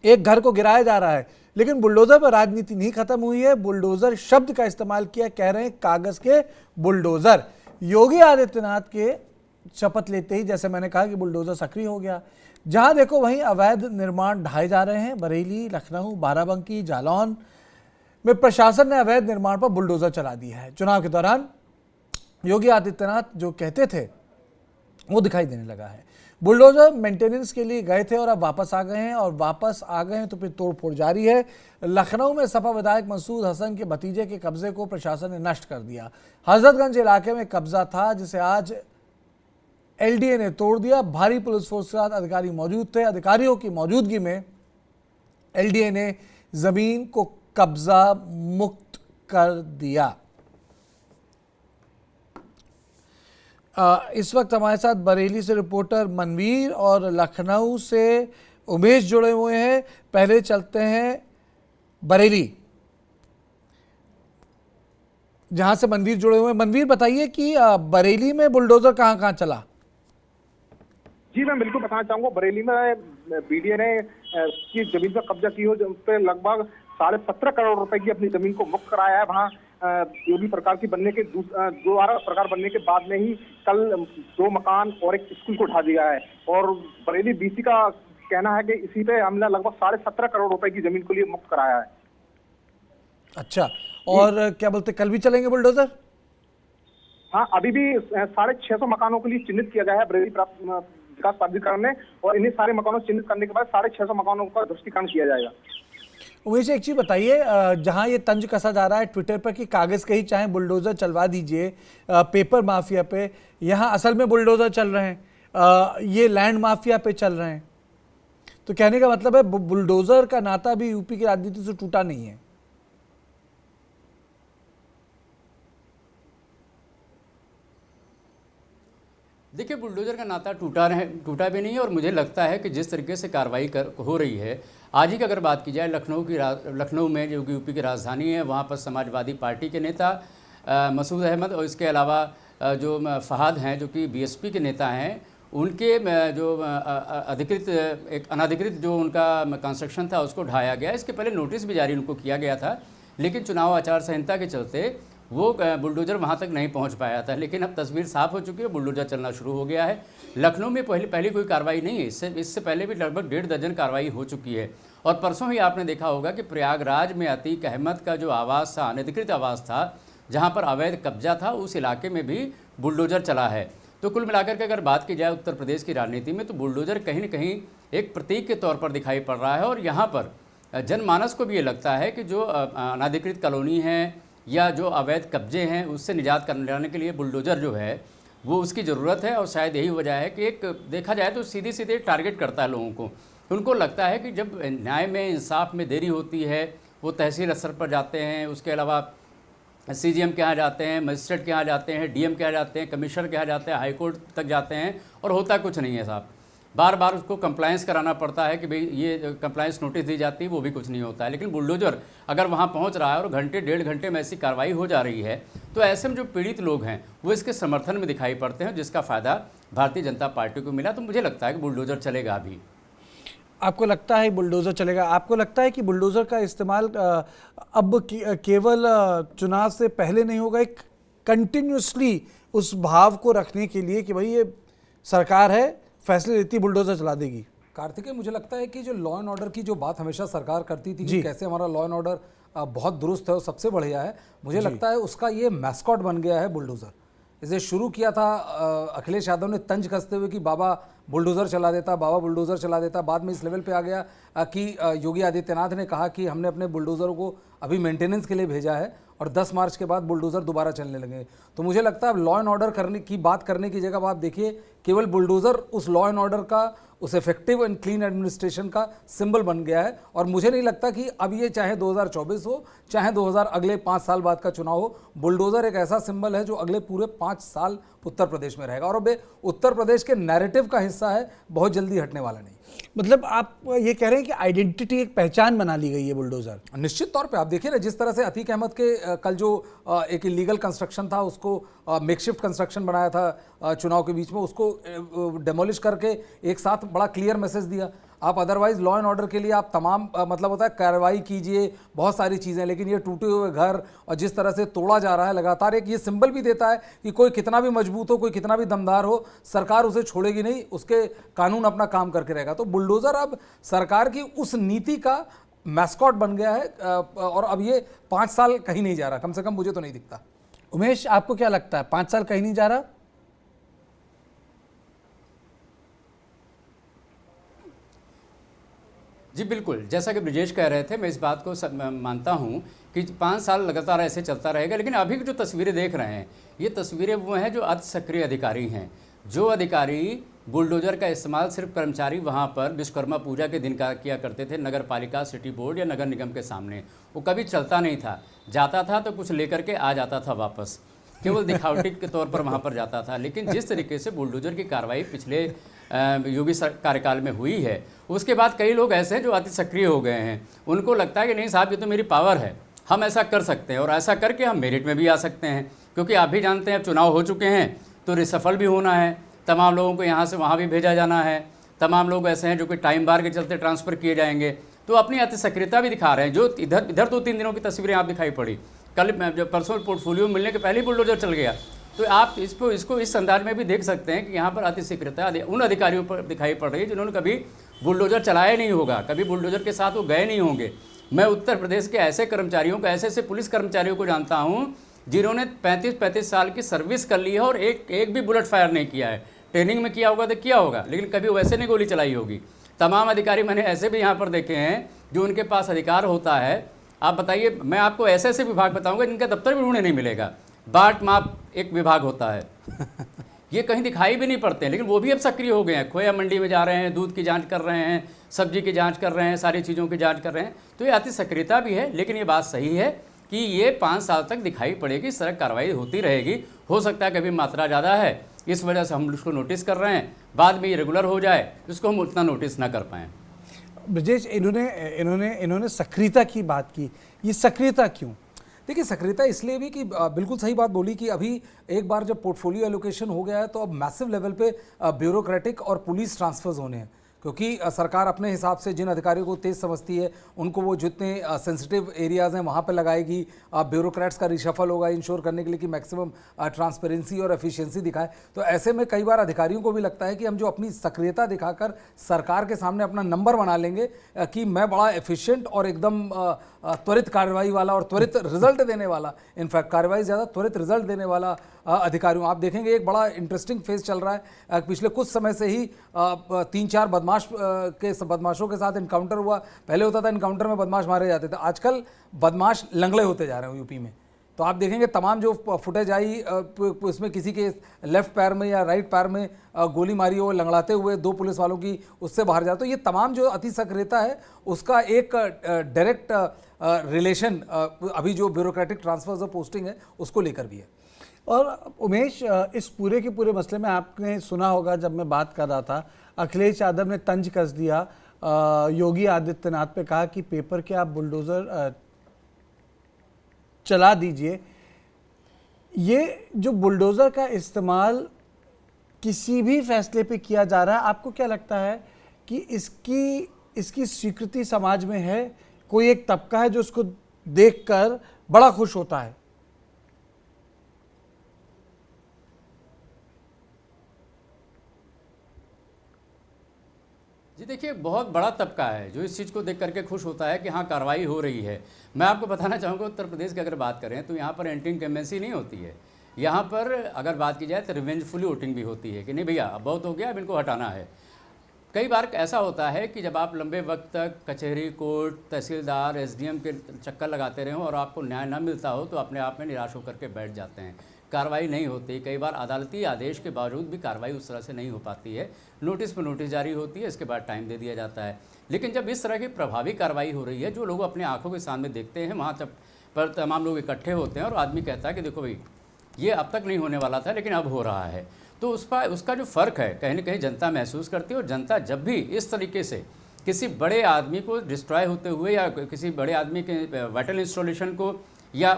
एक घर को गिराया जा रहा है, लेकिन बुलडोजर पर राजनीति नहीं खत्म हुई है। बुलडोजर शब्द का इस्तेमाल किया, कह रहे हैं कागज के बुलडोजर। योगी आदित्यनाथ के शपथ लेते ही जैसे मैंने कहा कि बुलडोजर सक्रिय हो गया। जहां देखो वहीं अवैध निर्माण ढाए जा रहे हैं। बरेली, लखनऊ, बाराबंकी, जालौन में प्रशासन ने अवैध निर्माण पर बुलडोजर चला दिया है। चुनाव के दौरान योगी आदित्यनाथ जो कहते थे वो दिखाई देने लगा है। बुलडोजर मेंटेनेंस के लिए गए थे और अब वापस आ गए हैं, और वापस आ गए हैं तो फिर तोड़फोड़ जारी है। लखनऊ में सपा विधायक मसूद हसन के भतीजे के कब्जे को प्रशासन ने नष्ट कर दिया। हजरतगंज इलाके में कब्जा था जिसे आज एलडीए ने तोड़ दिया। भारी पुलिस फोर्स के साथ अधिकारी मौजूद थे। अधिकारियों की मौजूदगी में एलडीए ने जमीन को कब्जा मुक्त कर दिया। इस वक्त हमारे साथ बरेली से रिपोर्टर मनवीर और लखनऊ से उमेश जुड़े हुए हैं। पहले चलते हैं बरेली, जहां से मनवीर जुड़े हुए हैं। मनवीर, बताइए कि बरेली में बुलडोजर कहां कहां चला? जी मैं बिल्कुल बताना चाहूंगा, बरेली में बीडीए ने की जमीन पर कब्जा की हो, जिस पे लगभग 17.5 करोड़ रुपए की अपनी जमीन को मुक्त कराया है। वहाँ योगी सरकार की बनने के दोबारा सरकार बनने के बाद में ही कल 2 मकान और एक स्कूल को ढा दिया है। और बरेली बीसी का कहना है कि इसी पे हमने लगभग 17.5 करोड़ रुपए की जमीन को लिए मुक्त कराया है। अच्छा, और क्या बोलते कल भी चलेंगे बुलडोजर? हाँ, अभी भी 650 मकानों के लिए चिन्हित किया गया है बरेली विकास प्राधिकरण ने, और इन्हीं सारे मकानों चिन्हित करने के बाद 650 मकानों का ध्वस्तीकरण किया जाएगा। उमेश, एक चीज बताइए, जहां ये तंज कसा जा रहा है ट्विटर पर कि कागज के ही चाहे बुलडोजर चलवा दीजिए पेपर माफिया पे, यहाँ असल में बुलडोजर चल रहे हैं, ये लैंड माफिया पे चल रहे हैं। तो कहने का मतलब है बुलडोजर का नाता भी यूपी की राजनीति से टूटा नहीं है। देखिए, बुलडोजर का नाता टूटा भी नहीं है, और मुझे लगता है कि जिस तरीके से कार्रवाई हो रही है, आज ही की अगर बात की जाए लखनऊ में जो यूपी की राजधानी है, वहाँ पर समाजवादी पार्टी के नेता मसूद अहमद और इसके अलावा जो फहाद हैं जो कि बीएसपी के नेता हैं, उनके जो अनाधिकृत जो उनका कंस्ट्रक्शन था उसको ढाया गया। इसके पहले नोटिस भी जारी उनको किया गया था, लेकिन चुनाव आचार संहिता के चलते वो बुलडोजर वहाँ तक नहीं पहुँच पाया था। लेकिन अब तस्वीर साफ हो चुकी है, बुलडोजर चलना शुरू हो गया है। लखनऊ में पहली कोई कार्रवाई नहीं है, इससे पहले भी लगभग 1.5 दर्जन कार्रवाई हो चुकी है। और परसों ही आपने देखा होगा कि प्रयागराज में अतीक अहमद का जो आवास था, अनधिकृत आवास था, जहाँ पर अवैध कब्जा था, उस इलाके में भी बुलडोजर चला है। तो कुल मिलाकर के अगर बात की जाए उत्तर प्रदेश की राजनीति में, तो बुलडोजर कहीं न कहीं एक प्रतीक के तौर पर दिखाई पड़ रहा है। और यहाँ पर जनमानस को भी ये लगता है कि जो अनाधिकृत कॉलोनी है या जो अवैध कब्जे हैं उससे निजात करने के लिए बुलडोजर जो है वो उसकी ज़रूरत है। और शायद यही वजह है कि एक देखा जाए तो सीधे टारगेट करता है लोगों को। उनको लगता है कि जब न्याय में, इंसाफ में देरी होती है, वो तहसील स्तर पर जाते हैं, उसके अलावा सीजीएम के यहाँ जाते हैं, मजिस्ट्रेट के यहाँ जाते हैं, डीएम के यहाँ जाते हैं, कमिश्नर के यहाँ जाते हैं, हाईकोर्ट तक जाते हैं, और होता कुछ नहीं है साहब। बार बार उसको कंप्लायंस कराना पड़ता है कि भाई ये कंप्लायंस नोटिस दी जाती है, वो भी कुछ नहीं होता है। लेकिन बुलडोजर अगर वहाँ पहुँच रहा है और घंटे 1.5 घंटे में ऐसी कार्रवाई हो जा रही है, तो ऐसे में जो पीड़ित लोग हैं वो इसके समर्थन में दिखाई पड़ते हैं, जिसका फ़ायदा भारतीय जनता पार्टी को मिला। तो मुझे लगता है कि बुलडोजर चलेगा अभी। आपको लगता है बुलडोजर चलेगा? आपको लगता है कि बुलडोजर का इस्तेमाल अब केवल चुनाव से पहले नहीं होगा, एक कंटिन्यूसली उस भाव को रखने के लिए कि भाई ये सरकार है, फैसले लेती बुलडोजर चला देगी? कार्तिकेय, मुझे लगता है कि जो लॉ एंड ऑर्डर की जो बात हमेशा सरकार करती थी कि कैसे हमारा लॉ एंड ऑर्डर बहुत दुरुस्त है और सबसे बढ़िया है, मुझे लगता है उसका ये मैस्कॉट बन गया है बुलडोजर। इसे शुरू किया था अखिलेश यादव ने तंज कसते हुए कि बाबा बुलडोज़र चला देता, बाबा बुलडोज़र चला देता। बाद में इस लेवल पे आ गया कि योगी आदित्यनाथ ने कहा कि हमने अपने बुलडोज़रों को अभी मेंटेनेंस के लिए भेजा है और 10 मार्च के बाद बुलडोज़र दोबारा चलने लगे। तो मुझे लगता है अब लॉ एंड ऑर्डर करने की बात करने की जगह आप देखिए केवल बुलडोज़र उस लॉ एंड ऑर्डर का, उस इफेक्टिव एंड क्लीन एडमिनिस्ट्रेशन का सिंबल बन गया है। और मुझे नहीं लगता कि अब ये चाहे 2024 हो, चाहे 2000 अगले 5 साल बाद का चुनाव हो, बुलडोज़र एक ऐसा सिंबल है जो अगले पूरे 5 साल उत्तर प्रदेश में रहेगा और अब उत्तर प्रदेश के नैरेटिव का हिस्सा है, बहुत जल्दी हटने वाला नहीं। मतलब आप ये कह रहे हैं कि आइडेंटिटी, एक पहचान बना ली गई है बुलडोज़र? निश्चित तौर पे आप देखिए ना, जिस तरह से अतीक अहमद के कल जो एक इलीगल कंस्ट्रक्शन था उसको मेकशिफ्ट कंस्ट्रक्शन बनाया था चुनाव के बीच में, उसको डेमोलिश करके एक साथ बड़ा क्लियर मैसेज दिया। आप अदरवाइज लॉ एंड ऑर्डर के लिए आप तमाम मतलब होता है कार्रवाई कीजिए, बहुत सारी चीज़ें, लेकिन ये टूटे हुए घर और जिस तरह से तोड़ा जा रहा है लगातार, एक ये सिंबल भी देता है कि कोई कितना भी मजबूत हो, कोई कितना भी दमदार हो, सरकार उसे छोड़ेगी नहीं, उसके कानून अपना काम करके रहेगा। तो बुलडोज़र अब सरकार की उस नीति का मैस्कॉट बन गया है और अब ये 5 साल कहीं नहीं जा रहा, कम से कम मुझे तो नहीं दिखता। उमेश, आपको क्या लगता है 5 साल कहीं नहीं जा रहा? जी बिल्कुल, जैसा कि ब्रिजेश कह रहे थे, मैं इस बात को मानता हूँ कि 5 साल लगातार ऐसे चलता रहेगा। लेकिन अभी की जो तस्वीरें देख रहे हैं, ये तस्वीरें वो हैं जो अति सक्रिय अधिकारी हैं, जो अधिकारी बुलडोज़र का इस्तेमाल सिर्फ कर्मचारी वहाँ पर विश्वकर्मा पूजा के दिन का किया करते थे, नगर पालिका, सिटी बोर्ड या नगर निगम के सामने। वो कभी चलता नहीं था, जाता था तो कुछ लेकर के आ जाता था वापस, केवल दिखावटी के तौर पर वहाँ पर जाता था। लेकिन जिस तरीके से बुलडोज़र की कार्रवाई पिछले योगी कार्यकाल में हुई है, उसके बाद कई लोग ऐसे हैं जो अति सक्रिय हो गए हैं। उनको लगता है कि नहीं साहब, ये तो मेरी पावर है, हम ऐसा कर सकते हैं और ऐसा करके हम मेरिट में भी आ सकते हैं। क्योंकि आप भी जानते हैं अब चुनाव हो चुके हैं तो रिसफल भी होना है, तमाम लोगों को यहाँ से वहाँ भी भेजा जाना है। तमाम लोग ऐसे हैं जो कि टाइम बार के चलते ट्रांसफ़र किए जाएंगे, तो अपनी अति सक्रियता भी दिखा रहे हैं। जो इधर 2-3 दिनों की तस्वीरें आप दिखाई पड़ी, कल जब परसों पोर्टफोलियो मिलने के पहले ही बुलडोज़र चल गया, तो आप इसको इस अंदाज में भी देख सकते हैं कि यहाँ पर अति सक्रियता उन अधिकारियों पर दिखाई पड़ रही है जिन्होंने कभी बुलडोज़र चलाया नहीं होगा, कभी बुलडोज़र के साथ वो गए नहीं होंगे। मैं उत्तर प्रदेश के ऐसे कर्मचारियों को, ऐसे पुलिस कर्मचारियों को जानता हूँ जिन्होंने 35-35 साल की सर्विस कर ली है और एक भी बुलेट फायर नहीं किया है। ट्रेनिंग में किया होगा तो किया होगा, लेकिन कभी वैसे नहीं गोली चलाई होगी। तमाम अधिकारी मैंने ऐसे भी यहाँ पर देखे हैं जो उनके पास अधिकार होता है। आप बताइए, मैं आपको ऐसे विभाग बताऊंगा जिनका दफ्तर भी ढूंढने नहीं मिलेगा। बाट माप एक विभाग होता है, ये कहीं दिखाई भी नहीं पड़ते, लेकिन वो भी अब सक्रिय हो गए हैं। खोया मंडी में जा रहे हैं, दूध की जांच कर रहे हैं, सब्जी की जांच कर रहे हैं, सारी चीज़ों की जांच कर रहे हैं। तो ये अति सक्रियता भी है, लेकिन ये बात सही है कि ये 5 साल तक दिखाई पड़ेगी, सड़क कार्रवाई होती रहेगी। हो सकता है कभी मात्रा ज़्यादा है, इस वजह से हम उसको नोटिस कर रहे हैं, बाद में ये रेगुलर हो जाए, इसको हम उतना नोटिस ना कर पाएँ। ब्रजेश, इन्होंने सक्रियता की बात की, ये सक्रियता क्यों? देखिए, सक्रियता इसलिए भी कि बिल्कुल सही बात बोली कि अभी एक बार जब पोर्टफोलियो एलोकेशन हो गया है तो अब मैसिव लेवल पे ब्यूरोक्रेटिक और पुलिस ट्रांसफर्स होने हैं, क्योंकि सरकार अपने हिसाब से जिन अधिकारियों को तेज़ समझती है उनको वो जितने सेंसिटिव एरियाज़ हैं वहाँ पे लगाएगी। ब्यूरोक्रेट्स का रिशफल होगा इंश्योर करने के लिए कि मैक्सिमम ट्रांसपेरेंसी और एफिशिएंसी दिखाए। तो ऐसे में कई बार अधिकारियों को भी लगता है कि हम जो अपनी सक्रियता दिखाकर सरकार के सामने अपना नंबर बना लेंगे कि मैं बड़ा एफिशिएंट और एकदम त्वरित कार्रवाई वाला और त्वरित रिजल्ट देने वाला, इनफैक्ट कार्रवाई ज़्यादा त्वरित रिजल्ट देने वाला अधिकारियों। आप देखेंगे एक बड़ा इंटरेस्टिंग फेज चल रहा है। पिछले कुछ समय से ही 3-4 बदमाशों के साथ इनकाउंटर हुआ। पहले होता था इनकाउंटर में बदमाश मारे जाते थे, आजकल बदमाश लंगड़े होते जा रहे हैं यूपी में। तो आप देखेंगे तमाम जो फुटेज आई उसमें किसी के लेफ्ट पैर में या राइट पैर में गोली मारी हो, लंगड़ाते हुए 2 पुलिस वालों की उससे बाहर जाते। तो ये तमाम जो अति सक्रियता है उसका एक डायरेक्ट रिलेशन अभी जो ब्यूरोक्रेटिक ट्रांसफर्स और पोस्टिंग है उसको लेकर भी है। और उमेश, इस पूरे के पूरे मसले में आपने सुना होगा, जब मैं बात कर रहा था अखिलेश यादव ने तंज कस दिया योगी आदित्यनाथ पे, कहा कि पेपर के आप बुलडोज़र चला दीजिए। ये जो बुलडोज़र का इस्तेमाल किसी भी फैसले पे किया जा रहा है, आपको क्या लगता है कि इसकी स्वीकृति समाज में है? कोई एक तबका है जो उसको देखकर बड़ा खुश होता है? जी देखिए, बहुत बड़ा तबका है जो इस चीज़ को देख करके खुश होता है कि हाँ कार्रवाई हो रही है। मैं आपको बताना चाहूँगा, उत्तर प्रदेश की अगर बात करें तो यहाँ पर एंटी इनकम्बेंसी नहीं होती है। यहाँ पर अगर बात की जाए तो रिवेंजफुली वोटिंग भी होती है कि नहीं भैया अब बहुत हो गया, अब इनको हटाना है। कई बार ऐसा होता है कि जब आप लंबे वक्त तक कचहरी, कोर्ट, तहसीलदार, एसडीएम के चक्कर लगाते रहे हो और आपको न्याय ना मिलता हो तो अपने आप में निराश होकर के बैठ जाते हैं, कार्रवाई नहीं होती। कई बार अदालती आदेश के बावजूद भी कार्रवाई उस तरह से नहीं हो पाती है, नोटिस पर नोटिस जारी होती है, इसके बाद टाइम दे दिया जाता है। लेकिन जब इस तरह की प्रभावी कार्रवाई हो रही है, जो लोग अपने आंखों के सामने देखते हैं, वहाँ पर तमाम लोग इकट्ठे होते हैं और आदमी कहता है कि देखो भाई ये अब तक नहीं होने वाला था लेकिन अब हो रहा है, तो उसका जो फ़र्क है कहीं ना कहीं जनता महसूस करती है। और जनता जब भी इस तरीके से किसी बड़े आदमी को डिस्ट्रॉय होते हुए या किसी बड़े आदमी के वाइटल इंस्टॉलेशन को या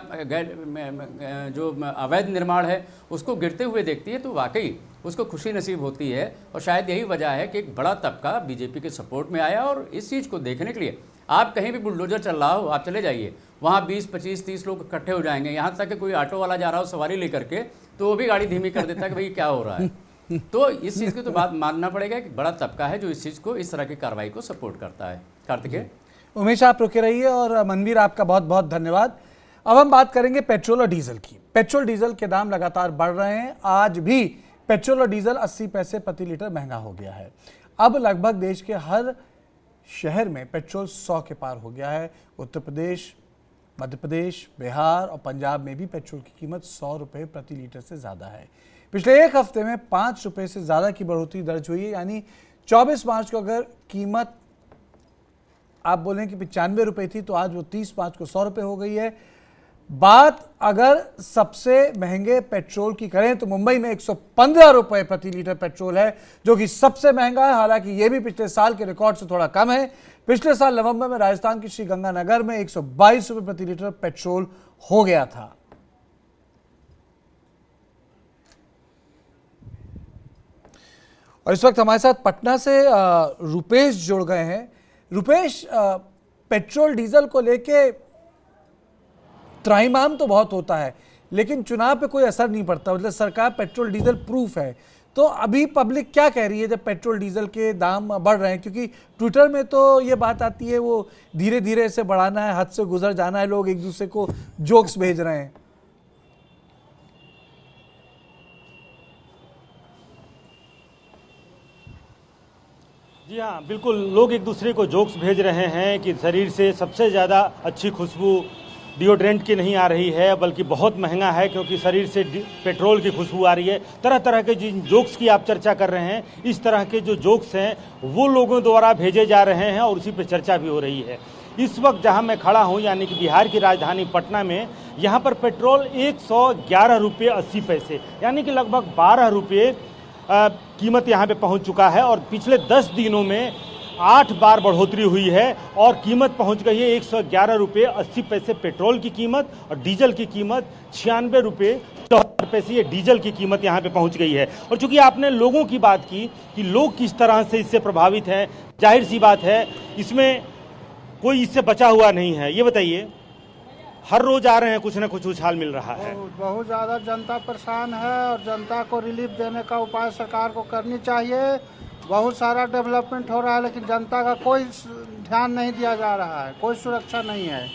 जो अवैध निर्माण है उसको गिरते हुए देखती है तो वाकई उसको खुशी नसीब होती है। और शायद यही वजह है कि एक बड़ा तबका बीजेपी के सपोर्ट में आया और इस चीज़ को देखने के लिए आप कहीं भी बुलडोजर चल रहा हो, आप चले जाइए, वहाँ 20, 25, 30 लोग इकट्ठे हो जाएंगे। यहाँ तक कि कोई ऑटो वाला जा रहा हो सवारी लेकर के तो वो भी गाड़ी धीमी कर देता है कि भाई क्या हो रहा है। तो इस चीज़ की तो बात मानना पड़ेगा कि बड़ा तबका है जो इस चीज़ को, इस तरह की कार्रवाई को सपोर्ट करता है। कार्तिकेय, उमेश आप रुके रहिए और मनवीर आपका बहुत बहुत धन्यवाद। अब हम बात करेंगे पेट्रोल और डीजल की। पेट्रोल डीजल के दाम लगातार बढ़ रहे हैं। आज भी पेट्रोल और डीजल 80 पैसे प्रति लीटर महंगा हो गया है। अब लगभग देश के हर शहर में पेट्रोल 100 के पार हो गया है। उत्तर प्रदेश, मध्य प्रदेश, बिहार और पंजाब में भी पेट्रोल की कीमत 100 रुपये प्रति लीटर से ज़्यादा है। पिछले एक हफ्ते में 5 रुपये से ज़्यादा की बढ़ोतरी दर्ज हुई है। यानी 24 मार्च को अगर कीमत आप बोलें कि 95 रुपये थी तो आज वो 30 मार्च को 100 रुपये हो गई है। बात अगर सबसे महंगे पेट्रोल की करें तो मुंबई में 115 रुपये प्रति लीटर पेट्रोल है जो कि सबसे महंगा है। हालांकि ये भी पिछले साल के रिकॉर्ड से थोड़ा कम है। पिछले साल नवंबर में राजस्थान के श्रीगंगानगर में 122 रुपये प्रति लीटर पेट्रोल हो गया था। और इस वक्त हमारे साथ पटना से रुपेश जुड़ गए हैं। रुपेश, पेट्रोल डीजल को लेके त्राहिमाम तो बहुत होता है लेकिन चुनाव पे कोई असर नहीं पड़ता, मतलब सरकार पेट्रोल डीजल प्रूफ है। तो अभी पब्लिक क्या कह रही है जब पेट्रोल डीजल के दाम बढ़ रहे हैं? क्योंकि ट्विटर में तो ये बात आती है वो धीरे धीरे इसे बढ़ाना है, हद से गुजर जाना है, लोग एक दूसरे को जोक्स भेज रहे हैं। जी हाँ, बिल्कुल, लोग एक दूसरे को जोक्स भेज रहे हैं कि शरीर से सबसे ज़्यादा अच्छी खुशबू डिओड्रेंट की नहीं आ रही है बल्कि बहुत महंगा है क्योंकि शरीर से पेट्रोल की खुशबू आ रही है। तरह तरह के जिन जोक्स की आप चर्चा कर रहे हैं, इस तरह के जो जोक्स हैं वो लोगों द्वारा भेजे जा रहे हैं और उसी पर चर्चा भी हो रही है। इस वक्त जहां मैं खड़ा हूं यानी कि बिहार की राजधानी पटना में, यहां पर पेट्रोल 111 रुपये 80 पैसे यानी कि लगभग 12 रुपये कीमत यहां पे पहुंच चुका है। और पिछले 10 दिनों में 8 बार बढ़ोतरी हुई है और कीमत पहुंच गई है 111 रुपये 80 पैसे पेट्रोल की कीमत और डीजल की कीमत 96 रुपये 74 पैसे ये डीजल की कीमत यहां पे पहुंच गई है। और चूंकि आपने लोगों की बात की कि लोग किस तरह से इससे प्रभावित हैं, जाहिर सी बात है इसमें कोई इससे बचा हुआ नहीं है। ये बताइए, हर रोज आ रहे हैं, कुछ न कुछ उछाल मिल रहा है। बहुत ज़्यादा जनता परेशान है और जनता को रिलीफ देने का उपाय सरकार को करनी चाहिए। बहुत सारा डेवलपमेंट हो रहा है लेकिन जनता का कोई ध्यान नहीं दिया जा रहा है, कोई सुरक्षा नहीं है।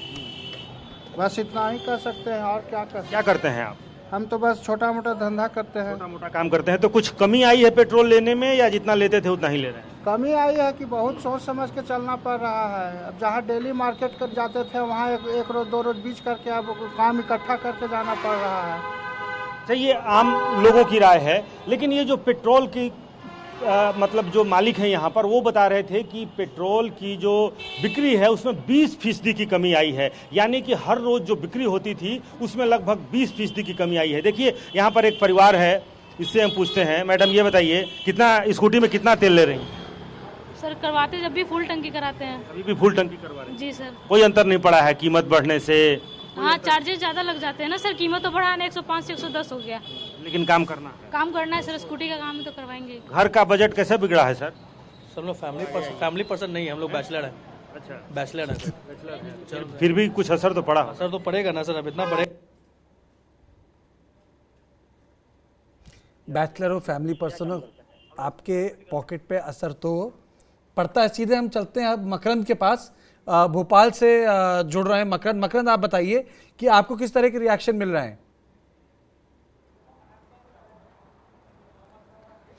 बस इतना ही कर सकते हैं और क्या करते हैं आप? हम तो बस छोटा मोटा धंधा करते हैं, छोटा मोटा काम करते हैं। तो कुछ कमी आई है पेट्रोल लेने में या जितना लेते थे उतना ही ले रहे हैं? कमी आई है कि बहुत सोच समझ के चलना पड़ रहा है। अब जहाँ डेली मार्केट कर जाते थे वहाँ एक रोज 2 रोज बीच करके अब काम इकट्ठा करके जाना पड़ रहा है। सही, ये आम लोगों की राय है। लेकिन ये जो पेट्रोल की मतलब जो मालिक हैं यहाँ पर, वो बता रहे थे कि पेट्रोल की जो बिक्री है उसमें 20% की कमी आई है। यानी कि हर रोज जो बिक्री होती थी उसमें लगभग 20% की कमी आई है। देखिए, यहाँ पर एक परिवार है, इससे हम पूछते हैं। मैडम ये बताइए, कितना स्कूटी में कितना तेल ले रही हैं? सर करवाते जब भी फुल टंकी कराते हैं। अभी भी फुल टंकी करवा रहे हैं? जी सर। कोई अंतर नहीं पड़ा है कीमत बढ़ने से? हाँ, चार्जेस ज्यादा लग जाते हैं ना सर, कीमत तो बढ़ा है 105 से 110 हो गया। लेकिन काम करना है, काम करना है सर, स्कूटी का काम ही तो करवाएंगे। घर का बजट कैसे बिगड़ा है सर? सर लोग फैमिली पर्सन नहीं है, हम लोग बैचलर हैं। अच्छा, बैचलर है। फिर भी कुछ असर तो पड़ा? असर तो पड़ेगा ना सर, अब इतना बढ़ेगा। बैचलर हो, फैमिली पर्सन हो, आपके पॉकेट पे असर तो पड़ता है। सीधे हम चलते हैं अब मकरंद के पास, भोपाल से जुड़ रहे हैं मकरंद। आप बताइए कि आपको किस तरह के रिएक्शन मिल रहे हैं?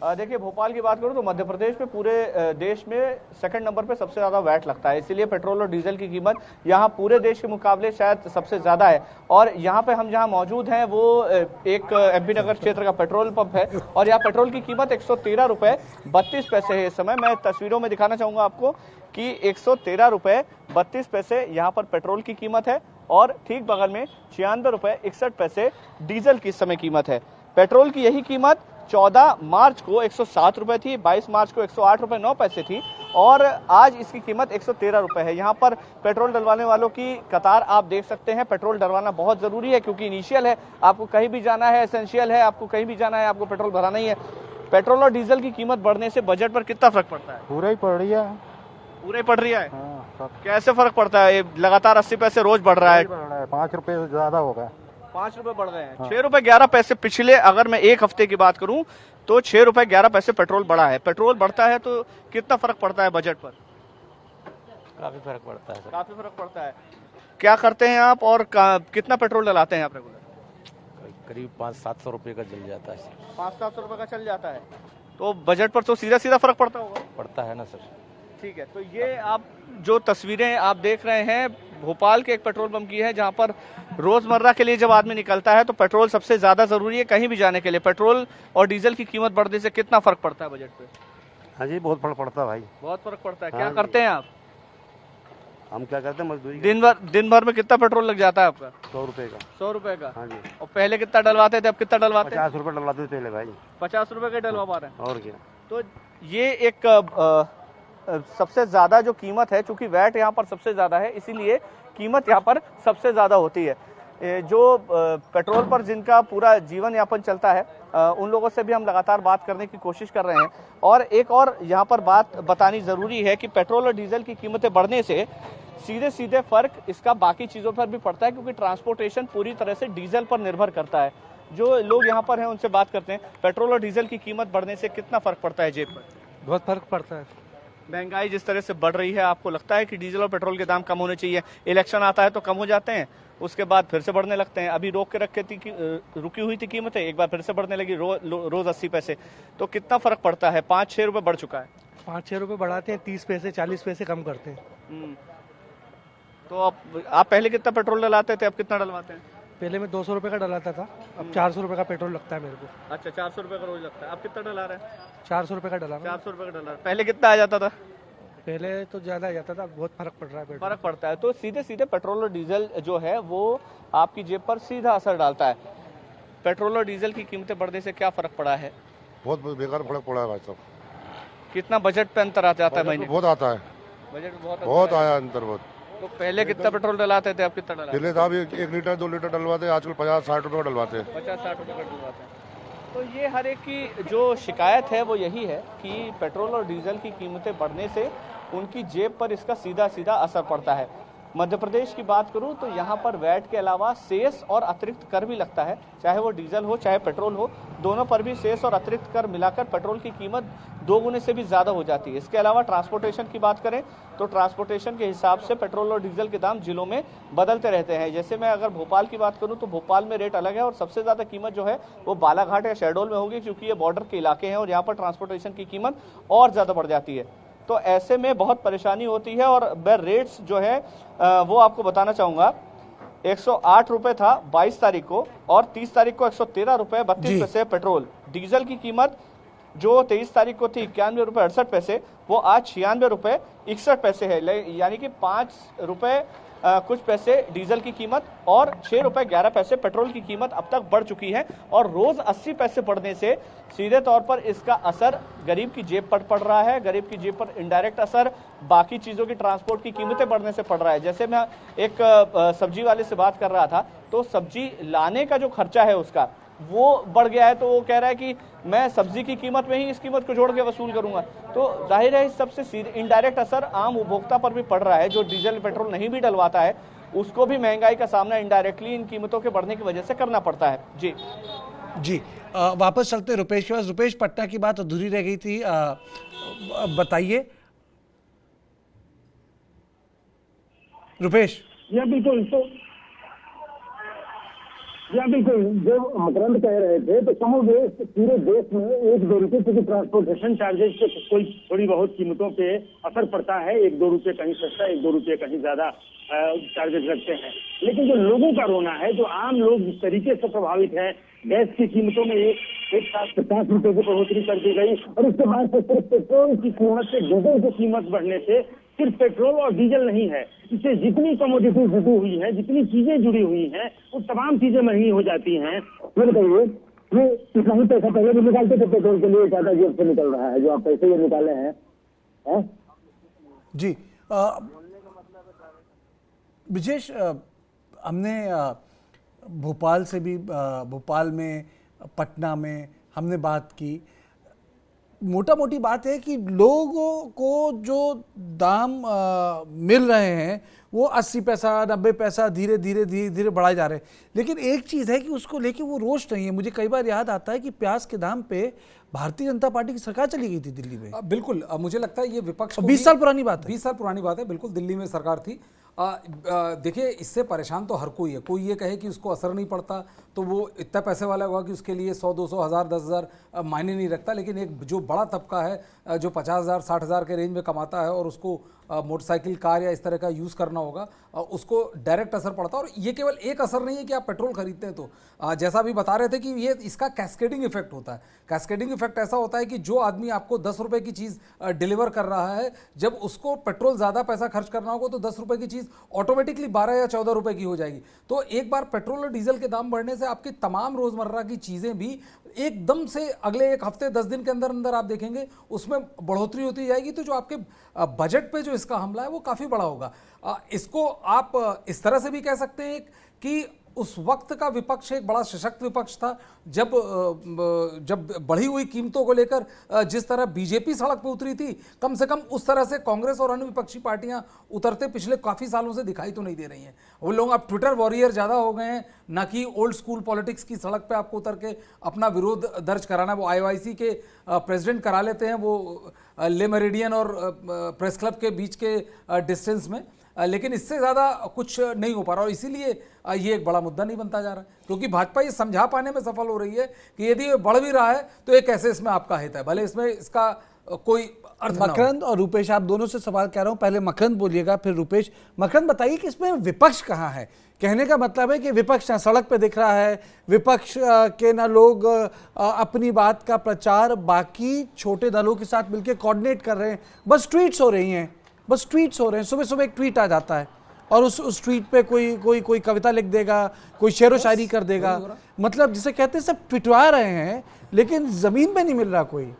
देखिए, भोपाल की बात करूं तो मध्य प्रदेश में पूरे देश में सेकंड नंबर पे सबसे ज़्यादा वैट लगता है, इसीलिए पेट्रोल और डीजल की कीमत यहाँ पूरे देश के मुकाबले शायद सबसे ज़्यादा है। और यहाँ पे हम जहाँ मौजूद हैं वो एक एमपी नगर क्षेत्र का पेट्रोल पंप है और यहाँ पेट्रोल की कीमत 113 रुपये 32 पैसे है। इस समय मैं तस्वीरों में दिखाना चाहूँगा आपको कि 113 रुपये 32 पैसे यहाँ पर पेट्रोल की कीमत है और ठीक बगल में 96 रुपये 61 पैसे डीजल की इस समय कीमत है। पेट्रोल की यही कीमत 14 मार्च को 107 रुपये थी, 22 मार्च को 108 रुपये 9 पैसे थी और आज इसकी कीमत 113 रुपये है। यहाँ पर पेट्रोल डलवाने वालों की कतार आप देख सकते हैं। पेट्रोल डलवाना बहुत ज़रूरी है क्योंकि इनिशियल है, आपको कहीं भी जाना है, एसेंशियल है, आपको कहीं भी जाना है, आपको पेट्रोल भराना ही है। पेट्रोल और डीजल की कीमत बढ़ने से बजट पर कितना फर्क पड़ता है? पूरा ही पड़ रही है। पूरा ही पड़ रही है? कैसे फर्क पड़ता है? लगातार 80 पैसे रोज बढ़ रहा है। 5 रुपए से ज्यादा हो गया। 5 रुपए बढ़ गए हैं। 6 रुपए 11 पैसे पिछले, अगर मैं एक हफ्ते की बात करूं तो 6 रुपए 11 पैसे पेट्रोल बढ़ा है। पेट्रोल बढ़ता है तो कितना फर्क पड़ता है बजट पर? काफी फर्क पड़ता है सर। काफी फर्क पड़ता है। क्या करते हैं आप और कितना पेट्रोल डलाते हैं आप रेगुलर? करीब 500-700 रुपए का जल जाता है। 500-700 रुपए का चल जाता है तो बजट पर तो सीधा सीधा फर्क पड़ता होगा। पड़ता है ना सर। ठीक है, तो ये आप जो तस्वीरें आप देख रहे हैं भोपाल के एक पेट्रोल पंप की है जहां पर रोजमर्रा के लिए जब आदमी निकलता है तो पेट्रोल सबसे ज्यादा जरूरी है कहीं भी जाने के लिए। पेट्रोल और डीजल की कीमत बढ़ने से कितना फर्क पड़ता है बजट पे? हाँ जी, बहुत फर्क पड़ता है भाई। बहुत फर्क पड़ता है। क्या करते हैं आप? हम क्या करते हैं, मजदूरी। दिन भर में कितना पेट्रोल लग जाता है आपका? 100 रुपए का। 100 रुपए का? हाँ जी। और पहले कितना डलवाते थे, अब कितना डलवाते हैं? 50 रुपए डलवाते थे पहले भाई। 50 रुपए के डलवा पा रहे हैं। और क्या। तो ये एक सबसे ज्यादा जो कीमत है, चूंकि वैट यहाँ पर सबसे ज्यादा है इसीलिए कीमत यहाँ पर सबसे ज्यादा होती है। जो पेट्रोल पर जिनका पूरा जीवन यापन चलता है उन लोगों से भी हम लगातार बात करने की कोशिश कर रहे हैं। और एक और यहाँ पर बात बतानी जरूरी है कि पेट्रोल और डीजल की कीमतें बढ़ने से सीधे सीधे फर्क इसका बाकी चीजों पर भी पड़ता है क्योंकि ट्रांसपोर्टेशन पूरी तरह से डीजल पर निर्भर करता है। जो लोग यहाँ पर हैं उनसे बात करते हैं, पेट्रोल और डीजल की कीमत बढ़ने से कितना फर्क पड़ता है जेब पर? बहुत फर्क पड़ता है। महंगाई जिस तरह से बढ़ रही है, आपको लगता है कि डीजल और पेट्रोल के दाम कम होने चाहिए? इलेक्शन आता है तो कम हो जाते हैं, उसके बाद फिर से बढ़ने लगते हैं। अभी रोक के रखे थी, रुकी हुई थी कीमतें, एक बार फिर से बढ़ने लगी रोज 80 पैसे। तो कितना फर्क पड़ता है? 5-6 रुपए बढ़ चुका है। 5-6 रुपए बढ़ाते हैं, 30 पैसे 40 पैसे कम करते हैं। तो आप पहले कितना पेट्रोल डलाते थे, अब कितना डलवाते हैं? पहले मैं 200 रुपए का डलाता था, अब 400 रुपए का पेट्रोल लगता है मेरे को। अच्छा, 400 रुपए का रोज लगता है। अब कितना डला रहा है? 400 रुपए का डला। 400 रुपए का डला। पहले कितना आ जाता था? पहले तो ज्यादा आ जाता था, बहुत फर्क पड़ रहा है। फर्क पड़ता है। तो सीधे सीधे पेट्रोल और डीजल जो है वो आपकी जेब पर सीधा असर डालता है। पेट्रोल और डीजल की कीमतें बढ़ने से क्या फर्क पड़ा है? बहुत बेकार फर्क पड़ा है भाई साहब। कितना बजट पे अंतर आ जाता है महीने? बहुत आता है। बजट बहुत आया अंतर बहुत। तो पहले कितना पेट्रोल डलाते थे, अब कितना डलाते? पहले साहब 1 लीटर 2 लीटर डलवाते, आजकल 50-60 रुपए का डलवाते हैं। 50-60 रुपए का डलवाते हैं। तो ये हर एक की जो शिकायत है वो यही है कि पेट्रोल और डीजल की कीमतें बढ़ने से उनकी जेब पर इसका सीधा सीधा असर पड़ता है। मध्य प्रदेश की बात करूं तो यहाँ पर वैट के अलावा सेस और अतिरिक्त कर भी लगता है, चाहे वो डीजल हो चाहे पेट्रोल हो, दोनों पर भी सेस और अतिरिक्त कर मिलाकर पेट्रोल की कीमत 2 गुने से भी ज़्यादा हो जाती है। इसके अलावा ट्रांसपोर्टेशन की बात करें तो ट्रांसपोर्टेशन के हिसाब से पेट्रोल और डीजल के दाम जिलों में बदलते रहते हैं। जैसे मैं अगर भोपाल की बात करूँ तो भोपाल में रेट अलग है और सबसे ज़्यादा कीमत जो है वो बालाघाट या शहडोल में होगी क्योंकि ये बॉर्डर के इलाके हैं और यहाँ पर ट्रांसपोर्टेशन की कीमत और ज़्यादा बढ़ जाती है। तो ऐसे में बहुत परेशानी होती है। और मैं रेट्स जो है वो आपको बताना चाहूँगा, 108 रुपये था 22 तारीख को और 30 तारीख को 113 रुपये 32 पैसे पेट्रोल। डीजल की कीमत जो 23 तारीख को थी 91 रुपये 68 पैसे, वो आज 96 रुपये 61 पैसे है, यानी कि 5 रुपये कुछ पैसे डीजल की कीमत और 6 रुपये 11 पैसे पेट्रोल की कीमत अब तक बढ़ चुकी है। और रोज 80 पैसे बढ़ने से सीधे तौर पर इसका असर गरीब की जेब पर पड़ रहा है। गरीब की जेब पर इनडायरेक्ट असर बाकी चीज़ों की ट्रांसपोर्ट की कीमतें बढ़ने से पड़ रहा है। जैसे मैं एक सब्जी वाले से बात कर रहा था तो सब्जी लाने का जो खर्चा है उसका वो बढ़ गया है, तो वो कह रहा है कि मैं सब्जी की कीमत में ही इस कीमत को जोड़ के वसूल करूंगा। तो जाहिर है इस सबसे इनडायरेक्ट असर आम उपभोक्ता पर भी पड़ रहा है। जो डीजल पेट्रोल नहीं भी डलवाता है उसको भी महंगाई का सामना इनडायरेक्टली इन कीमतों के बढ़ने की वजह से करना पड़ता है। जी वापस चलते रुपेश के पास। रुपेश, पटना की बात अधूरी रह गई थी, बताइए रुपेश। बिल्कुल। तो जी हाँ, बिल्कुल। जो मकरंद कह रहे थे तो समूह पूरे देश में 1-2 रुपए क्योंकि ट्रांसपोर्टेशन चार्जेस से कोई थोड़ी बहुत कीमतों पे असर पड़ता है। 1-2 रुपए कहीं सस्ता, 1-2 रुपए कहीं ज्यादा चार्जेस लगते हैं। लेकिन जो लोगों का रोना है, जो आम लोग जिस तरीके से प्रभावित है, गैस की कीमतों में एक साथ 50 रुपए की बढ़ोतरी कर दी गई और उसके बाद से सिर्फ पेट्रोल की कीमत से डीजल की कीमत बढ़ने से सिर्फ पेट्रोल और डीजल नहीं है, इससे जितनी कमोडिटी जुड़ी हुई है, जितनी चीजें जुड़ी हुई हैं, वो तमाम चीजें महंगी हो जाती हैं। ये बताइए, ये इतना ही पैसा पहले भी निकालते थे पेट्रोल के लिए, ज्यादा जेब से निकल रहा है जो आप पैसे ये निकाले हैं, है? जी विजेश, हमने भोपाल से भी, भोपाल में, पटना में हमने बात की। मोटा मोटी बात है कि लोगों को जो दाम मिल रहे हैं वो 80 पैसा 90 पैसा धीरे धीरे बढ़ाए जा रहे हैं। लेकिन एक चीज़ है कि उसको लेके वो रोष नहीं है। मुझे कई बार याद आता है कि प्याज के दाम पे भारतीय जनता पार्टी की सरकार चली गई थी दिल्ली में। बिल्कुल, मुझे लगता है ये विपक्ष 20 साल पुरानी बात है। 20 साल पुरानी बात है, बिल्कुल दिल्ली में सरकार थी। देखिए, इससे परेशान तो हर कोई है। कोई ये कहे कि उसको असर नहीं पड़ता तो वो इतना पैसे वाला होगा कि उसके लिए 100, 200, 1000, 10,000 मायने नहीं रखता। लेकिन एक जो बड़ा तबका है जो 50,000, 60,000 के रेंज में कमाता है और उसको मोटरसाइकिल, कार या इस तरह का यूज़ करना होगा, उसको डायरेक्ट असर पड़ता है। और ये केवल एक असर नहीं है कि आप पेट्रोल खरीदते हैं तो, जैसा भी बता रहे थे कि ये इसका कैस्केडिंग इफेक्ट होता है। कैस्केडिंग इफेक्ट ऐसा होता है कि जो आदमी आपको 10 रुपये की चीज़ डिलीवर कर रहा है, जब उसको पेट्रोल ज़्यादा पैसा खर्च करना होगा तो 10 रुपये की चीज़ ऑटोमेटिकली 12 या 14 रुपये की हो जाएगी। तो एक बार पेट्रोल और डीजल के दाम बढ़ने से आपकी तमाम रोज़मर्रा की चीज़ें भी एकदम से अगले एक हफ्ते 10 दिन के अंदर अंदर आप देखेंगे उसमें बढ़ोतरी होती जाएगी। तो जो आपके बजट पे जो इसका हमला है वो काफ़ी बड़ा होगा। इसको आप इस तरह से भी कह सकते हैं कि उस वक्त का विपक्ष एक बड़ा सशक्त विपक्ष था, जब बढ़ी हुई कीमतों को लेकर जिस तरह बीजेपी सड़क पर उतरी थी, कम से कम उस तरह से कांग्रेस और अन्य विपक्षी पार्टियां उतरते पिछले काफ़ी सालों से दिखाई तो नहीं दे रही हैं। वो लोग अब ट्विटर वॉरियर ज़्यादा हो गए हैं, ना कि ओल्ड स्कूल पॉलिटिक्स की सड़क पे आपको उतर के अपना विरोध दर्ज कराना। वो IOIC के प्रेसिडेंट करा लेते हैं, वो ले मेरिडियन और प्रेस क्लब के बीच के डिस्टेंस में, लेकिन इससे ज़्यादा कुछ नहीं हो पा रहा। और इसीलिए ये एक बड़ा मुद्दा नहीं बनता जा रहा, क्योंकि भाजपा ये समझा पाने में सफल हो रही है कि यदि ये बढ़ भी रहा है तो ये कैसे इसमें आपका हित है, भले इसमें इसका कोई अर्थ। मकरंद और रूपेश, आप दोनों से सवाल कह रहा हूं, पहले मकरंद बोलिएगा फिर रूपेश। मकरंद, बताइए कि इसमें विपक्ष कहाँ है? कहने का मतलब है कि विपक्ष ना सड़क पे दिख रहा है, विपक्ष के ना लोग अपनी बात का प्रचार बाकी छोटे दलों के साथ मिलकर कोऑर्डिनेट कर रहे हैं, बस ट्वीट्स हो रही हैं, बस ट्वीट्स हो रहे हैं। सुबह सुबह एक ट्वीट आ जाता है और उस ट्वीट पे कोई कविता लिख देगा, कोई शेर व शायरी कर देगा। मतलब जिसे कहते हैं सब पिटवा रहे हैं, लेकिन जमीन पे नहीं मिल रहा कोई।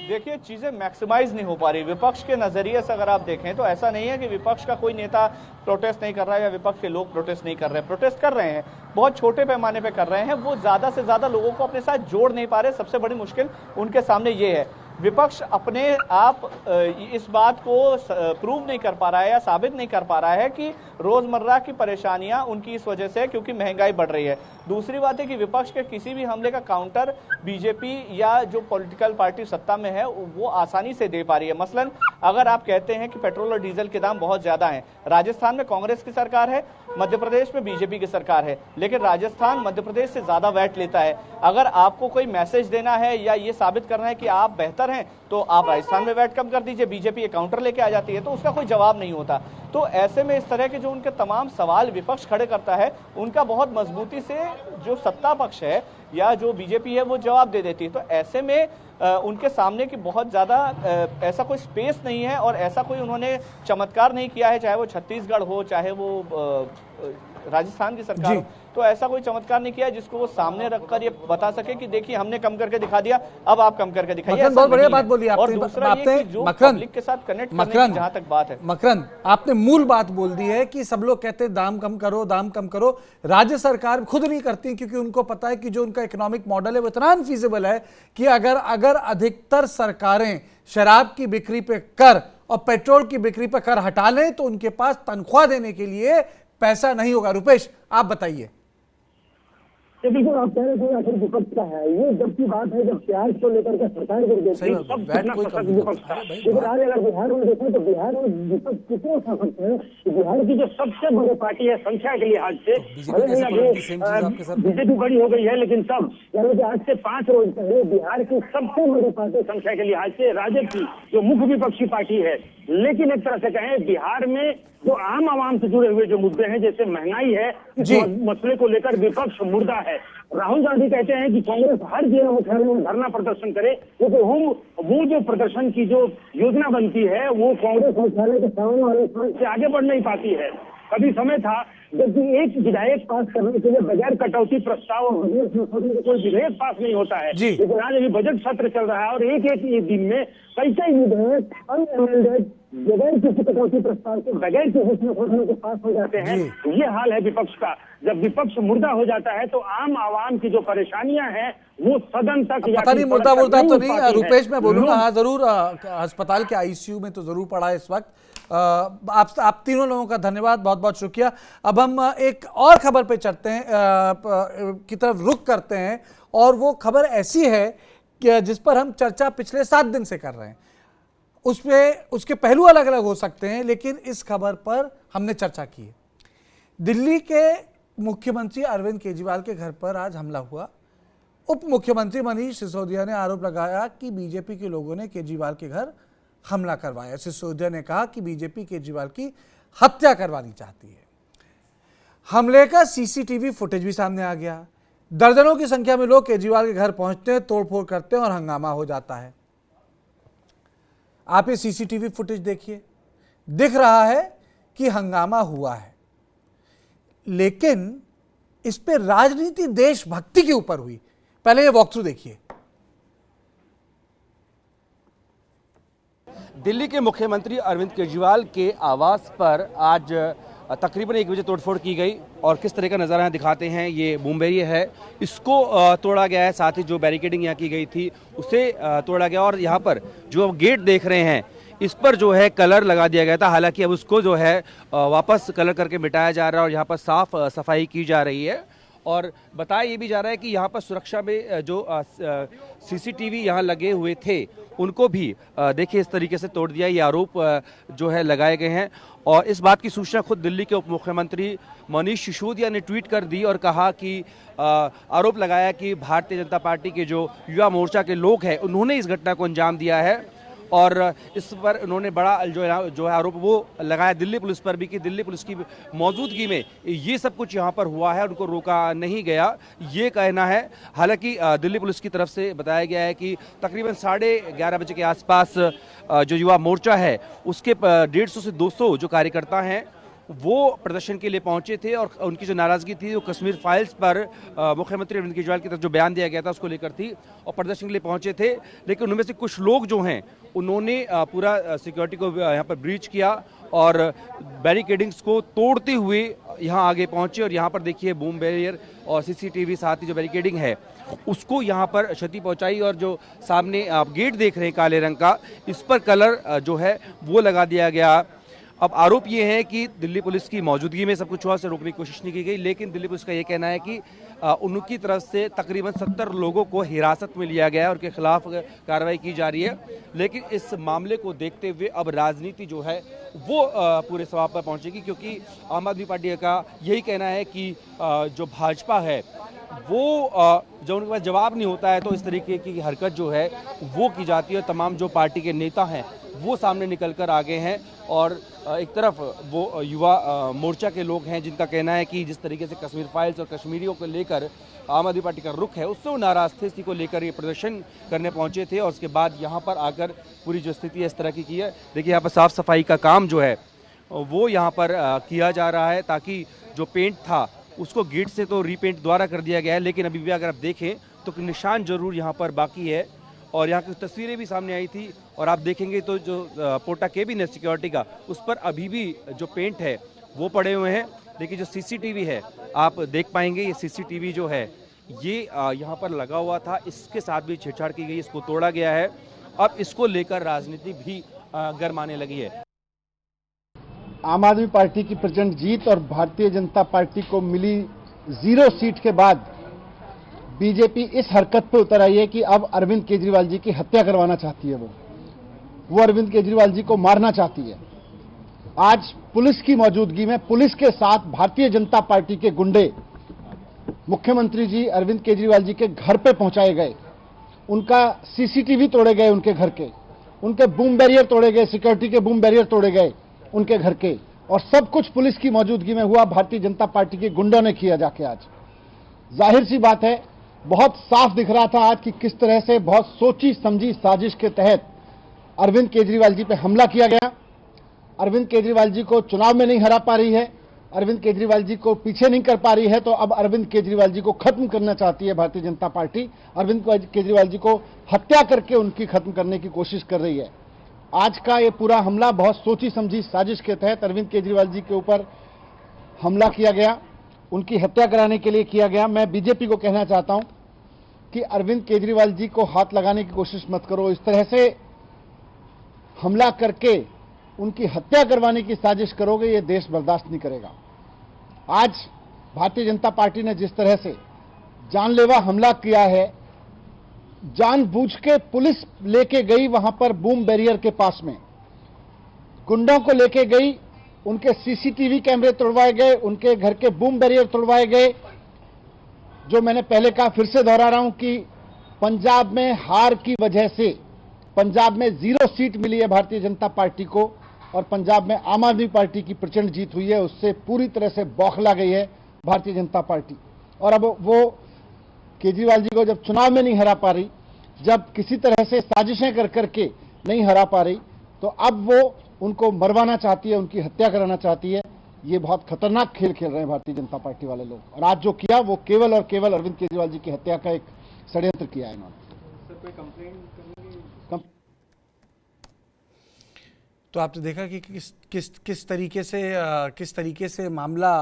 देखिए, चीज़ें मैक्सिमाइज नहीं हो पा रही। विपक्ष के नज़रिए से अगर आप देखें तो ऐसा नहीं है कि विपक्ष का कोई नेता प्रोटेस्ट नहीं कर रहा है या विपक्ष के लोग प्रोटेस्ट नहीं कर रहे हैं। प्रोटेस्ट कर रहे हैं, बहुत छोटे पैमाने पे कर रहे हैं। वो ज़्यादा से ज़्यादा लोगों को अपने साथ जोड़ नहीं पा रहे। सबसे बड़ी मुश्किल उनके सामने ये है, विपक्ष अपने आप इस बात को प्रूव नहीं कर पा रहा है या साबित नहीं कर पा रहा है कि रोज़मर्रा की परेशानियां उनकी इस वजह से है क्योंकि महंगाई बढ़ रही है। दूसरी बात है कि विपक्ष के किसी भी हमले का काउंटर बीजेपी या जो पॉलिटिकल पार्टी सत्ता में है वो आसानी से दे पा रही है। मसलन अगर आप कहते हैं कि पेट्रोल और डीजल के दाम बहुत ज़्यादा हैं, राजस्थान में कांग्रेस की सरकार है, मध्य प्रदेश में बीजेपी की सरकार है, लेकिन राजस्थान मध्य प्रदेश से ज़्यादा वैट लेता है। अगर आपको कोई मैसेज देना है या ये साबित करना है कि आप बेहतर हैं तो आप राजस्थान में वैट कम कर दीजिए, बीजेपी ये काउंटर लेके आ जाती है, तो उसका कोई जवाब नहीं होता। तो ऐसे में इस तरह के जो उनके तमाम सवाल विपक्ष खड़े करता है, उनका बहुत मजबूती से जो सत्ता पक्ष है या जो बीजेपी है वो जवाब दे देती है। तो ऐसे में उनके सामने की बहुत ज़्यादा ऐसा कोई स्पेस नहीं है और ऐसा कोई उन्होंने चमत्कार नहीं किया है, चाहे वो छत्तीसगढ़ हो चाहे वो राजस्थान की सरकार हो, तो ऐसा कोई चमत्कार नहीं किया है जिसको वो सामने रखकर ये बता सके कि देखिए हमने कम करके दिखा दिया, अब आप कम करके दिखाइए। बहुत बढ़िया बात बोली आपने। और दूसरा ये कि जो पब्लिक के साथ कनेक्ट करने की जहां तक बात है, मकरंद, आपने मूल बात बोल दी है कि सब लोग कहते हैं दाम कम करो, दाम कम करो। राज्य सरकार खुद नहीं करती क्योंकि उनको पता है कि जो उनका इकोनॉमिक मॉडल है वो इतना अनफीजिबल है कि अगर अधिकतर सरकारें शराब की बिक्री पे कर और पेट्रोल की बिक्री पे कर हटा लें तो उनके पास तनख्वाह देने के लिए पैसा नहीं होगा। रुपेश, आप बताइए। तो बिल्कुल आप कह रहे थे आखिर विपक्ष का है ये, जबकि बात है जब प्याज को लेकर के सरकार गिर गई थी सब कितना सशक्त विपक्ष था। लेकिन आज अगर बिहार में देखें तो बिहार में विपक्ष कितने सशक्त है कि बिहार की जो सबसे बड़ी पार्टी है संख्या के लिहाज से, बीजेपी बड़ी हो गई है लेकिन तब यानी कि आज से 5 रोज पहले बिहार की सबसे बड़ी पार्टी संख्या के लिहाज से राजद की जो मुख्य विपक्षी पार्टी है। लेकिन एक तरह से कहें बिहार में जो आम आवाम से जुड़े हुए जो मुद्दे हैं जैसे महंगाई है, इस मसले को लेकर विपक्ष मुर्दा है। राहुल गांधी कहते हैं कि कांग्रेस हर जिला मुख्यालय में धरना प्रदर्शन करे, क्योंकि वो जो प्रदर्शन की जो योजना बनती है वो कांग्रेस मुख्यालय के सामने वाले स्थान से आगे बढ़ नहीं पाती है। कभी समय था जबकि एक विधायक पास करने के लिए बगैर कटौती प्रस्ताव और बजट संशोधन का कोई विधेयक पास नहीं होता है, लेकिन आज अभी बजट सत्र चल रहा है और एक दिन में कई विधेयक अनअमेंडेड बगैर किसी कटौती प्रस्ताव के बगैर किसी संशोधन के पास हो जाते हैं। ये हाल है विपक्ष का। जब विपक्ष मुर्दा हो जाता है तो आम आवाम की जो परेशानियां हैं वो सदन तक पता नहीं मुर्दा तो नहीं। रुपेश मैं बोलूंगा, हाँ जरूर अस्पताल के आईसीयू में तो जरूर पड़ा है इस वक्त। आप तीनों लोगों का धन्यवाद, बहुत बहुत शुक्रिया। अब हम एक और खबर पे चलते हैं की तरफ रुख करते हैं, और वो खबर ऐसी है कि जिस पर हम चर्चा पिछले 7 दिन से कर रहे हैं। उसके पहलू अलग अलग हो सकते हैं, लेकिन इस खबर पर हमने चर्चा की है। दिल्ली के मुख्यमंत्री अरविंद केजरीवाल के घर पर आज हमला हुआ। उप मुख्यमंत्री मनीष सिसोदिया ने आरोप लगाया कि बीजेपी के लोगों ने केजरीवाल के घर हमला करवाया। सिसोदिया ने कहा कि बीजेपी केजरीवाल की हत्या करवानी चाहती है। हमले का सीसीटीवी फुटेज भी सामने आ गया। दर्जनों की संख्या में लोग केजरीवाल के घर पहुंचते हैं, तोड़फोड़ करते हैं और हंगामा हो जाता है। आप ये सीसीटीवी फुटेज देखिए, दिख रहा है कि हंगामा हुआ है, लेकिन इस पे राजनीति देशभक्ति के ऊपर हुई। पहले ये वॉकथ्रू देखिए। दिल्ली के मुख्यमंत्री अरविंद केजरीवाल के आवास पर आज तकरीबन 1 बजे तोड़फोड़ की गई, और किस तरह का नज़ारा यहाँ दिखाते हैं। ये मुंबई है, इसको तोड़ा गया है, साथ ही जो बैरिकेडिंग यहाँ की गई थी उसे तोड़ा गया, और यहाँ पर जो गेट देख रहे हैं इस पर जो है कलर लगा दिया गया था। हालांकि अब उसको जो है वापस कलर करके मिटाया जा रहा है और यहाँ पर साफ सफाई की जा रही है। और बताया ये भी जा रहा है कि यहाँ पर सुरक्षा में जो सीसीटीवी यहाँ लगे हुए थे उनको भी देखिए इस तरीके से तोड़ दिया। ये आरोप जो है लगाए गए हैं, और इस बात की सूचना खुद दिल्ली के उप मुख्यमंत्री मनीष सिसोदिया ने ट्वीट कर दी और कहा कि आरोप लगाया कि भारतीय जनता पार्टी के जो युवा मोर्चा के लोग हैं उन्होंने इस घटना को अंजाम दिया है। और इस पर उन्होंने बड़ा जो है आरोप वो लगाया दिल्ली पुलिस पर भी कि दिल्ली पुलिस की मौजूदगी में ये सब कुछ यहाँ पर हुआ है, उनको रोका नहीं गया, ये कहना है। हालांकि दिल्ली पुलिस की तरफ से बताया गया है कि तकरीबन 11:30 बजे के आसपास जो युवा मोर्चा है उसके 150 से 200 जो कार्यकर्ता हैं वो प्रदर्शन के लिए पहुंचे थे, और उनकी जो नाराजगी थी वो कश्मीर फाइल्स पर मुख्यमंत्री अरविंद केजरीवाल की तरफ जो बयान दिया गया था उसको लेकर थी, और प्रदर्शन के लिए पहुंचे थे। लेकिन उनमें से कुछ लोग जो हैं उन्होंने पूरा सिक्योरिटी को यहाँ पर ब्रीच किया और बैरिकेडिंग्स को तोड़ते हुए यहाँ आगे पहुंचे, और यहाँ पर देखिए बूम बैरियर और सीसीटीवी साथ ही जो बैरिकेडिंग है उसको यहाँ पर क्षति पहुंचाई, और जो सामने आप गेट देख रहे हैं काले रंग का, इस पर कलर जो है वो लगा दिया गया। अब आरोप ये है कि दिल्ली पुलिस की मौजूदगी में सब कुछ हुआ, उसे रोकने की कोशिश नहीं की गई, लेकिन दिल्ली पुलिस का ये कहना है कि उनकी तरफ से तकरीबन 70 लोगों को हिरासत में लिया गया है, उनके खिलाफ कार्रवाई की जा रही है। लेकिन इस मामले को देखते हुए अब राजनीति जो है वो पूरे सवाब पर पहुंचेगी, क्योंकि आम आदमी पार्टी का यही कहना है कि जो भाजपा है वो जब उनके पास जवाब नहीं होता है तो इस तरीके की हरकत जो है वो की जाती है। तमाम जो पार्टी के नेता हैं वो सामने निकल कर आ गए हैं, और एक तरफ वो युवा मोर्चा के लोग हैं जिनका कहना है कि जिस तरीके से कश्मीर फाइल्स और कश्मीरियों को लेकर आम आदमी पार्टी का रुख है उससे वो नाराज थे, इसी को लेकर ये प्रदर्शन करने पहुंचे थे, और उसके बाद यहाँ पर आकर पूरी जो स्थिति है इस तरह की है। देखिए यहाँ पर साफ सफाई का काम जो है वो यहाँ पर किया जा रहा है, ताकि जो पेंट था उसको गेट से तो रीपेंट द्वारा कर दिया गया है, लेकिन अभी भी अगर आप देखें तो निशान जरूर यहाँ पर बाकी है। और यहाँ की तस्वीरें भी सामने आई थी, और आप देखेंगे तो जो पोटा केबिन है सिक्योरिटी का उस पर अभी भी जो पेंट है वो पड़े हुए हैं। लेकिन जो सीसीटीवी है आप देख पाएंगे, ये सीसीटीवी जो है ये यहाँ पर लगा हुआ था, इसके साथ भी छेड़छाड़ की गई, इसको तोड़ा गया है। अब इसको लेकर राजनीति भी गरमाने लगी है। आम आदमी पार्टी की प्रचंड जीत और भारतीय जनता पार्टी को मिली 0 सीट के बाद बीजेपी इस हरकत पे उतर आई है कि अब अरविंद केजरीवाल जी की हत्या करवाना चाहती है। वो अरविंद केजरीवाल जी को मारना चाहती है। आज पुलिस की मौजूदगी में पुलिस के साथ भारतीय जनता पार्टी के गुंडे मुख्यमंत्री जी अरविंद केजरीवाल जी के घर पे पहुंचाए गए, उनका सीसीटीवी तोड़े गए, उनके बूम बैरियर तोड़े गए, सिक्योरिटी के बूम बैरियर तोड़े गए उनके घर के, और सब कुछ पुलिस की मौजूदगी में हुआ, भारतीय जनता पार्टी के गुंडों ने किया जाके। आज जाहिर सी बात है, बहुत साफ दिख रहा था आज कि किस तरह से बहुत सोची समझी साजिश के तहत अरविंद केजरीवाल जी पे हमला किया गया। अरविंद केजरीवाल जी को चुनाव में नहीं हरा पा रही है, अरविंद केजरीवाल जी को पीछे नहीं कर पा रही है, तो अब अरविंद केजरीवाल जी को खत्म करना चाहती है भारतीय जनता पार्टी। अरविंद केजरीवाल जी को हत्या करके उनकी खत्म करने की कोशिश कर रही है। आज का ये पूरा हमला बहुत सोची समझी साजिश के तहत अरविंद केजरीवाल जी के ऊपर हमला किया गया, उनकी हत्या कराने के लिए किया गया। मैं बीजेपी को कहना चाहता हूं कि अरविंद केजरीवाल जी को हाथ लगाने की कोशिश मत करो। इस तरह से हमला करके उनकी हत्या करवाने की साजिश करोगे, ये देश बर्दाश्त नहीं करेगा। आज भारतीय जनता पार्टी ने जिस तरह से जानलेवा हमला किया है, जानबूझ के पुलिस लेके गई वहां पर बूम बैरियर के पास में, गुंडों को लेके गई, उनके सीसीटीवी कैमरे तोड़वाए गए, उनके घर के बूम बैरियर तोड़वाए गए। जो मैंने पहले कहा, फिर से दोहरा रहा हूं कि पंजाब में हार की वजह से, पंजाब में 0 सीट मिली है भारतीय जनता पार्टी को, और पंजाब में आम आदमी पार्टी की प्रचंड जीत हुई है। उससे पूरी तरह से बौखला गई है भारतीय जनता पार्टी। और अब वो केजरीवाल जी को जब चुनाव में नहीं हरा पा रही, जब किसी तरह से साजिशें कर करके नहीं हरा पा रही, तो अब वो उनको मरवाना चाहती है, उनकी हत्या कराना चाहती है। ये बहुत खतरनाक खेल खेल रहे हैं भारतीय जनता पार्टी वाले लोग। और आज जो किया वो केवल और केवल अरविंद केजरीवाल जी की हत्या का एक षड्यंत्र किया है इन्होंने। तो आपने देखा कि किस तरीके से मामला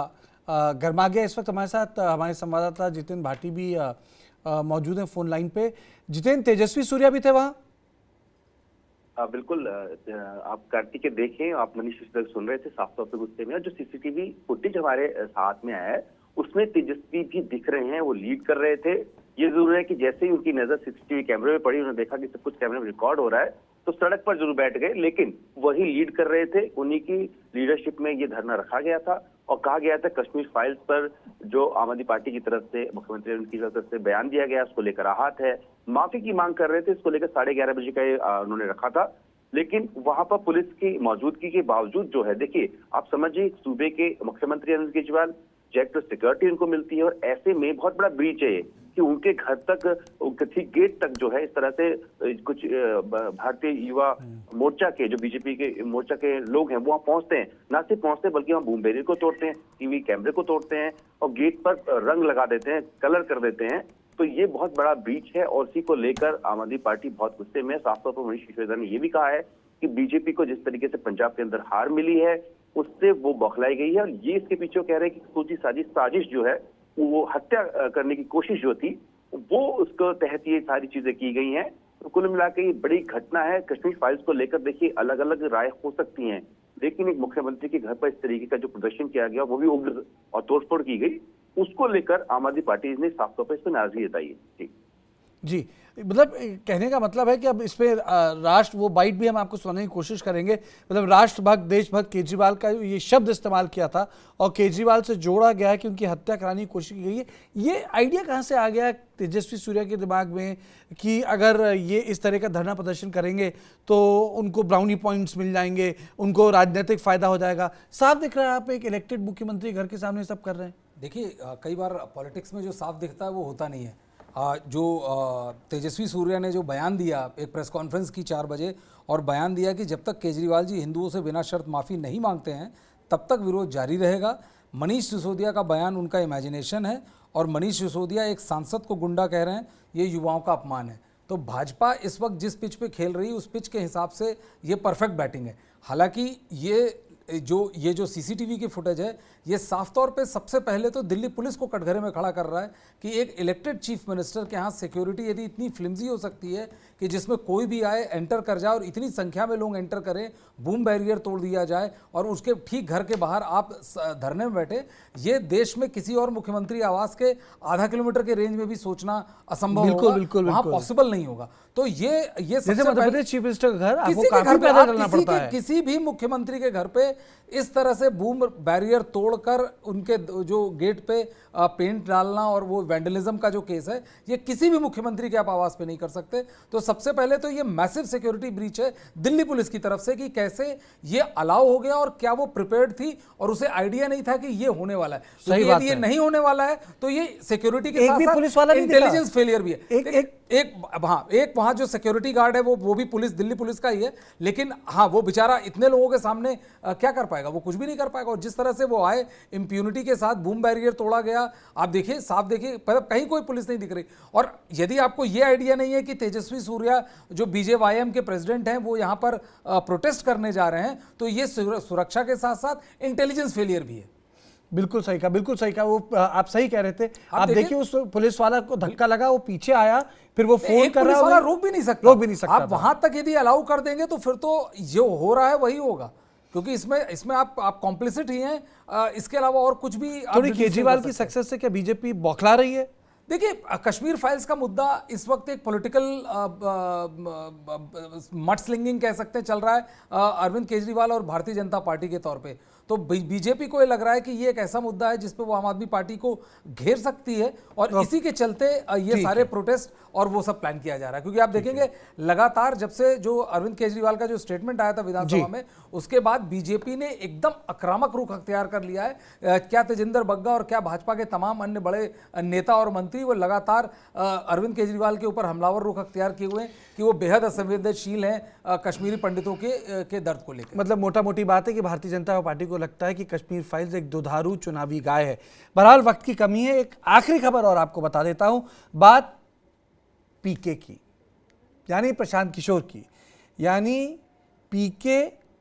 गर्मा गया। इस वक्त हमारे साथ हमारे संवाददाता जितेंद्र भाटी भी मौजूद हैं फोन लाइन पे। जितेंद्र, तेजस्वी सूर्या भी थे वहाँ? बिल्कुल, आप कार्तिकेय देखें, आप मनीष सिसोदिया सुन रहे थे साफ तौर पे गुस्से में। और जो सीसीटीवी फुटेज हमारे साथ में आया है उसमें तेजस्वी भी दिख रहे हैं, वो लीड कर रहे थे। ये जरूर है कि जैसे ही उनकी नजर सीसीटीवी कैमरे में पड़ी, उन्होंने देखा कि सब कुछ कैमरे में रिकॉर्ड हो रहा है, तो सड़क पर जरूर बैठ गए, लेकिन वही लीड कर रहे थे। उन्हीं की लीडरशिप में ये धरना रखा गया था और कहा गया था कश्मीर फाइल्स पर जो आम आदमी पार्टी की तरफ से, मुख्यमंत्री उनकी तरफ से बयान दिया गया, उसको लेकर आहत है, माफी की मांग कर रहे थे। इसको लेकर 11:30 बजे का उन्होंने रखा था। लेकिन वहां पर पुलिस की मौजूदगी के बावजूद जो है, देखिए आप समझिए, सूबे के मुख्यमंत्री अरविंद केजरीवाल, जेट सिक्योरिटी उनको मिलती है, और ऐसे में बहुत बड़ा ब्रीच है कि उनके घर तक, उनके ठीक गेट तक जो है इस तरह से कुछ भारतीय युवा मोर्चा के, जो बीजेपी के मोर्चा के लोग हैं, वो वहाँ पहुंचते हैं। ना सिर्फ पहुंचते बल्कि वहाँ बूम बैरियर को तोड़ते हैं, टीवी कैमरे को तोड़ते हैं और गेट पर रंग लगा देते हैं, कलर कर देते हैं। तो ये बहुत बड़ा ब्रीच है और इसी को लेकर आम आदमी पार्टी बहुत गुस्से में। साफ तौर पर मनीष सिसोदिया ने यह भी कहा है कि बीजेपी को जिस तरीके से पंजाब के अंदर हार मिली है उससे वो बौखलाई गई है, और ये इसके पीछे कह रहे हैं कि सोची साजिश जो है, वो हत्या करने की कोशिश जो थी, वो उसको तहत ये सारी चीजें की गई हैं। तो कुल मिलाकर ये बड़ी घटना है। कश्मीर फाइल्स को लेकर देखिए अलग अलग राय हो सकती हैं, लेकिन एक मुख्यमंत्री के घर पर इस तरीके का जो प्रदर्शन किया गया, वो भी उग्र और तोड़फोड़ की गई, उसको लेकर आम आदमी पार्टी ने साफ तौर पर इस पर नाराजगी जताई है। जी, मतलब कहने का मतलब है कि अब इसमें राष्ट्र, वो बाइट भी हम आपको सुनाने की कोशिश करेंगे, मतलब राष्ट्रभक्त, देशभक्त केजरीवाल का ये शब्द इस्तेमाल किया था और केजरीवाल से जोड़ा गया है कि उनकी हत्या कराने की कोशिश की गई है। ये आइडिया कहाँ से आ गया तेजस्वी सूर्या के दिमाग में कि अगर ये इस तरह का धरना प्रदर्शन करेंगे तो उनको ब्राउनी पॉइंट्स मिल जाएंगे, उनको राजनीतिक फायदा हो जाएगा? साफ दिख रहा है आप एक इलेक्टेड मुख्यमंत्री घर के सामने सब कर रहे हैं। देखिए, कई बार पॉलिटिक्स में जो साफ दिखता है वो होता नहीं है। जो तेजस्वी सूर्या ने जो बयान दिया, एक प्रेस कॉन्फ्रेंस की 4 बजे, और बयान दिया कि जब तक केजरीवाल जी हिंदुओं से बिना शर्त माफ़ी नहीं मांगते हैं तब तक विरोध जारी रहेगा। मनीष सिसोदिया का बयान उनका इमेजिनेशन है, और मनीष सिसोदिया एक सांसद को गुंडा कह रहे हैं, ये युवाओं का अपमान है। तो भाजपा इस वक्त जिस पिच पे खेल रही है उस पिच के हिसाब से ये परफेक्ट बैटिंग है। हालांकि ये जो सीसीटीवी की फुटेज है, ये साफ तौर पे सबसे पहले तो दिल्ली पुलिस को कटघरे में खड़ा कर रहा है कि एक इलेक्टेड चीफ मिनिस्टर के यहाँ सिक्योरिटी यदि इतनी फ्लिमजी हो सकती है कि जिसमें कोई भी आए एंटर कर जाए और इतनी संख्या में लोग एंटर करें, बूम बैरियर तोड़ दिया जाए और उसके ठीक घर के बाहर आप धरने में बैठे, ये देश में किसी और मुख्यमंत्री आवास के आधा किलोमीटर के रेंज में भी सोचना असंभव होगा, वहाँ पॉसिबल नहीं होगा। तो ये मध्य प्रदेश चीफ मिनिस्टर का घर आपको काफी पैदल चलना पड़ता है। किसी भी मुख्यमंत्री के घर पे इस तरह से बूम बैरियर तोड़कर उनके जो गेट पे पेंट डालना और वो वैंडलिज्म का जो केस है, ये किसी भी मुख्यमंत्री के आप आवास पे नहीं कर सकते। तो सबसे पहले तो ये मैसिव सिक्योरिटी ब्रीच है दिल्ली पुलिस की तरफ से कि कैसे ये अलाउ हो गया और क्या वो प्रिपेयर्ड थी और उसे आइडिया नहीं था कि ये होने वाला है। सही बात यदि ये नहीं होने वाला है तो ये सिक्योरिटी के साथ पुलिस वाला इंटेलिजेंस फेलियर भी है। एक वहां जो सिक्योरिटी गार्ड है वो भी पुलिस, दिल्ली पुलिस का ही है, लेकिन हाँ वो बेचारा इतने लोगों के सामने क्या कर पाएगा, वो कुछ भी नहीं कर पाएगा। और जिस तरह से वो आए इम्प्यूनिटी के साथ, बूम बैरियर तोड़ा गया, आप देखिए, साफ देखिए, मतलब कहीं कोई पुलिस नहीं दिख रही। और यदि आपको ये आइडिया नहीं है कि तेजस्वी सूर्या जो बीजेवाईएम के प्रेसिडेंट हैं वो यहाँ पर प्रोटेस्ट करने जा रहे हैं, तो ये सुरक्षा के साथ साथ इंटेलिजेंस फेलियर भी है। बिल्कुल सही कहा, बिल्कुल सही कहा। वो आप सही कह रहे थे। आप देखिए उस पुलिस वाला को धक्का लगा, वो पीछे आया, फिर वो फोन कर रहा है, रोक भी नहीं सकता। आप वहां तक यदि अलाउ कर देंगे तो फिर तो जो हो रहा है वही होगा, क्योंकि इसमें आप कॉम्प्लिसिट ही हैं। इसके अलावा और कुछ भी थोड़ी केजरीवाल की सक्सेस से क्या बीजेपी बौखला रही है? देखिए, कश्मीर फाइल्स का मुद्दा इस वक्त एक पॉलिटिकल मड स्लिंगिंग कह सकते हैं चल रहा है अरविंद केजरीवाल और भारतीय जनता पार्टी के तौर पे। तो बीजेपी को ये लग रहा है कि ये एक ऐसा मुद्दा है जिसपे वो आम आदमी पार्टी को घेर सकती है और इसी के चलते ये सारे प्रोटेस्ट और वो सब प्लान किया जा रहा है। क्योंकि आप देखेंगे लगातार जब से जो अरविंद केजरीवाल का जो स्टेटमेंट आया था विधानसभा में, उसके बाद बीजेपी ने एकदम आक्रामक रुख अख्तियार कर लिया है। क्या तेजिंदर बग्गा और क्या भाजपा के तमाम अन्य बड़े नेता और मंत्री वो लगातार अरविंद केजरीवाल के ऊपर हमलावर रुख अख्तियार किए हुए हैं कि वो बेहद असंवेदनशील हैं कश्मीरी पंडितों के दर्द को लेकर। मतलब मोटा मोटी बात है कि भारतीय जनता पार्टी को लगता है कि कश्मीर फाइल्स एक दुधारू चुनावी गाय है। बहरहाल वक्त की कमी है, एक आखिरी खबर और आपको बता देता हूं। बात पीके की, यानी प्रशांत किशोर की, यानी पीके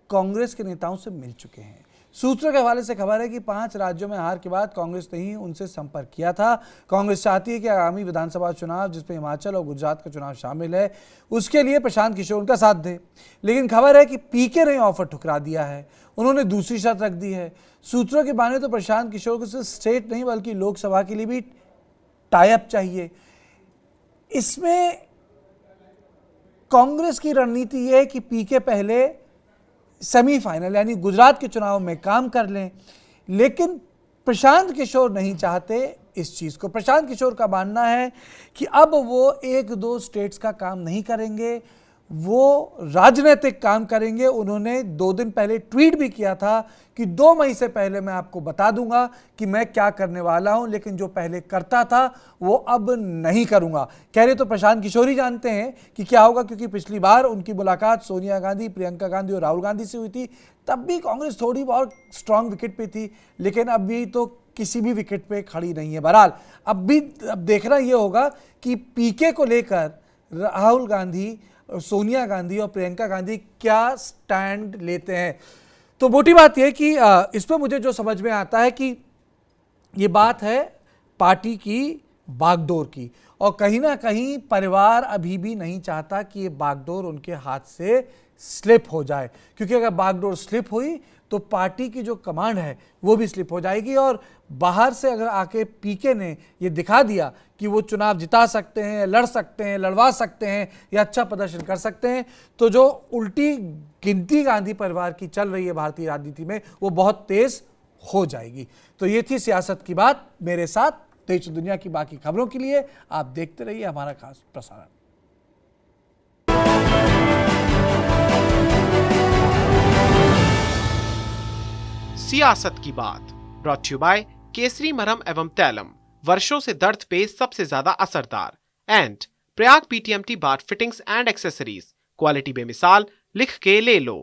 कांग्रेस के नेताओं से मिल चुके हैं। सूत्रों के हवाले से खबर है कि 5 राज्यों में हार के बाद कांग्रेस ने ही उनसे संपर्क किया था। कांग्रेस चाहती है कि आगामी विधानसभा चुनाव, जिसमें हिमाचल और गुजरात का चुनाव शामिल है, उसके लिए प्रशांत किशोर उनका साथ दे। लेकिन खबर है कि पीके ने ऑफर ठुकरा दिया है, उन्होंने दूसरी शर्त रख दी है। सूत्रों की माने तो प्रशांत किशोर को सिर्फ स्टेट नहीं बल्कि लोकसभा के लिए भी टाई अप चाहिए। इसमें कांग्रेस की रणनीति यह है कि पीके पहले सेमीफाइनल यानी गुजरात के चुनाव में काम कर लें, लेकिन प्रशांत किशोर नहीं चाहते इस चीज को। प्रशांत किशोर का मानना है कि अब वो 1-2 स्टेट्स का काम नहीं करेंगे, वो राजनीतिक काम करेंगे। उन्होंने 2 दिन पहले ट्वीट भी किया था कि 2 मई से पहले मैं आपको बता दूंगा कि मैं क्या करने वाला हूं, लेकिन जो पहले करता था वो अब नहीं करूंगा। कह रहे तो प्रशांत किशोर ही जानते हैं कि क्या होगा, क्योंकि पिछली बार उनकी मुलाकात सोनिया गांधी, प्रियंका गांधी और राहुल गांधी से हुई थी। तब भी कांग्रेस थोड़ी बहुत स्ट्रांग विकेट पे थी, लेकिन अभी तो किसी भी विकेट पे खड़ी नहीं है। बहरहाल अब देखना यह होगा कि पीके को लेकर राहुल गांधी, सोनिया गांधी और प्रियंका गांधी क्या स्टैंड लेते हैं। तो मोटी बात यह कि इसमें मुझे जो समझ में आता है कि ये बात है पार्टी की बागडोर की, और कहीं ना कहीं परिवार अभी भी नहीं चाहता कि ये बागडोर उनके हाथ से स्लिप हो जाए, क्योंकि अगर बागडोर स्लिप हुई तो पार्टी की जो कमांड है वो भी स्लिप हो जाएगी। और बाहर से अगर आके पीके ने ये दिखा दिया कि वो चुनाव जिता सकते हैं, लड़ सकते हैं, लड़वा सकते हैं या अच्छा प्रदर्शन कर सकते हैं, तो जो उल्टी गिनती गांधी परिवार की चल रही है भारतीय राजनीति में, वो बहुत तेज हो जाएगी। तो ये थी सियासत की बात। मेरे साथ देश दुनिया की बाकी खबरों के लिए आप देखते रहिए हमारा खास प्रसारण। सियासत की बात ब्रॉट यू बाय केसरी मरहम एवं तैलम, वर्षों से दर्द पे सबसे ज्यादा असरदार, and Prayag PTMT bar fittings and accessories, quality बेमिसाल, लिख के ले लो।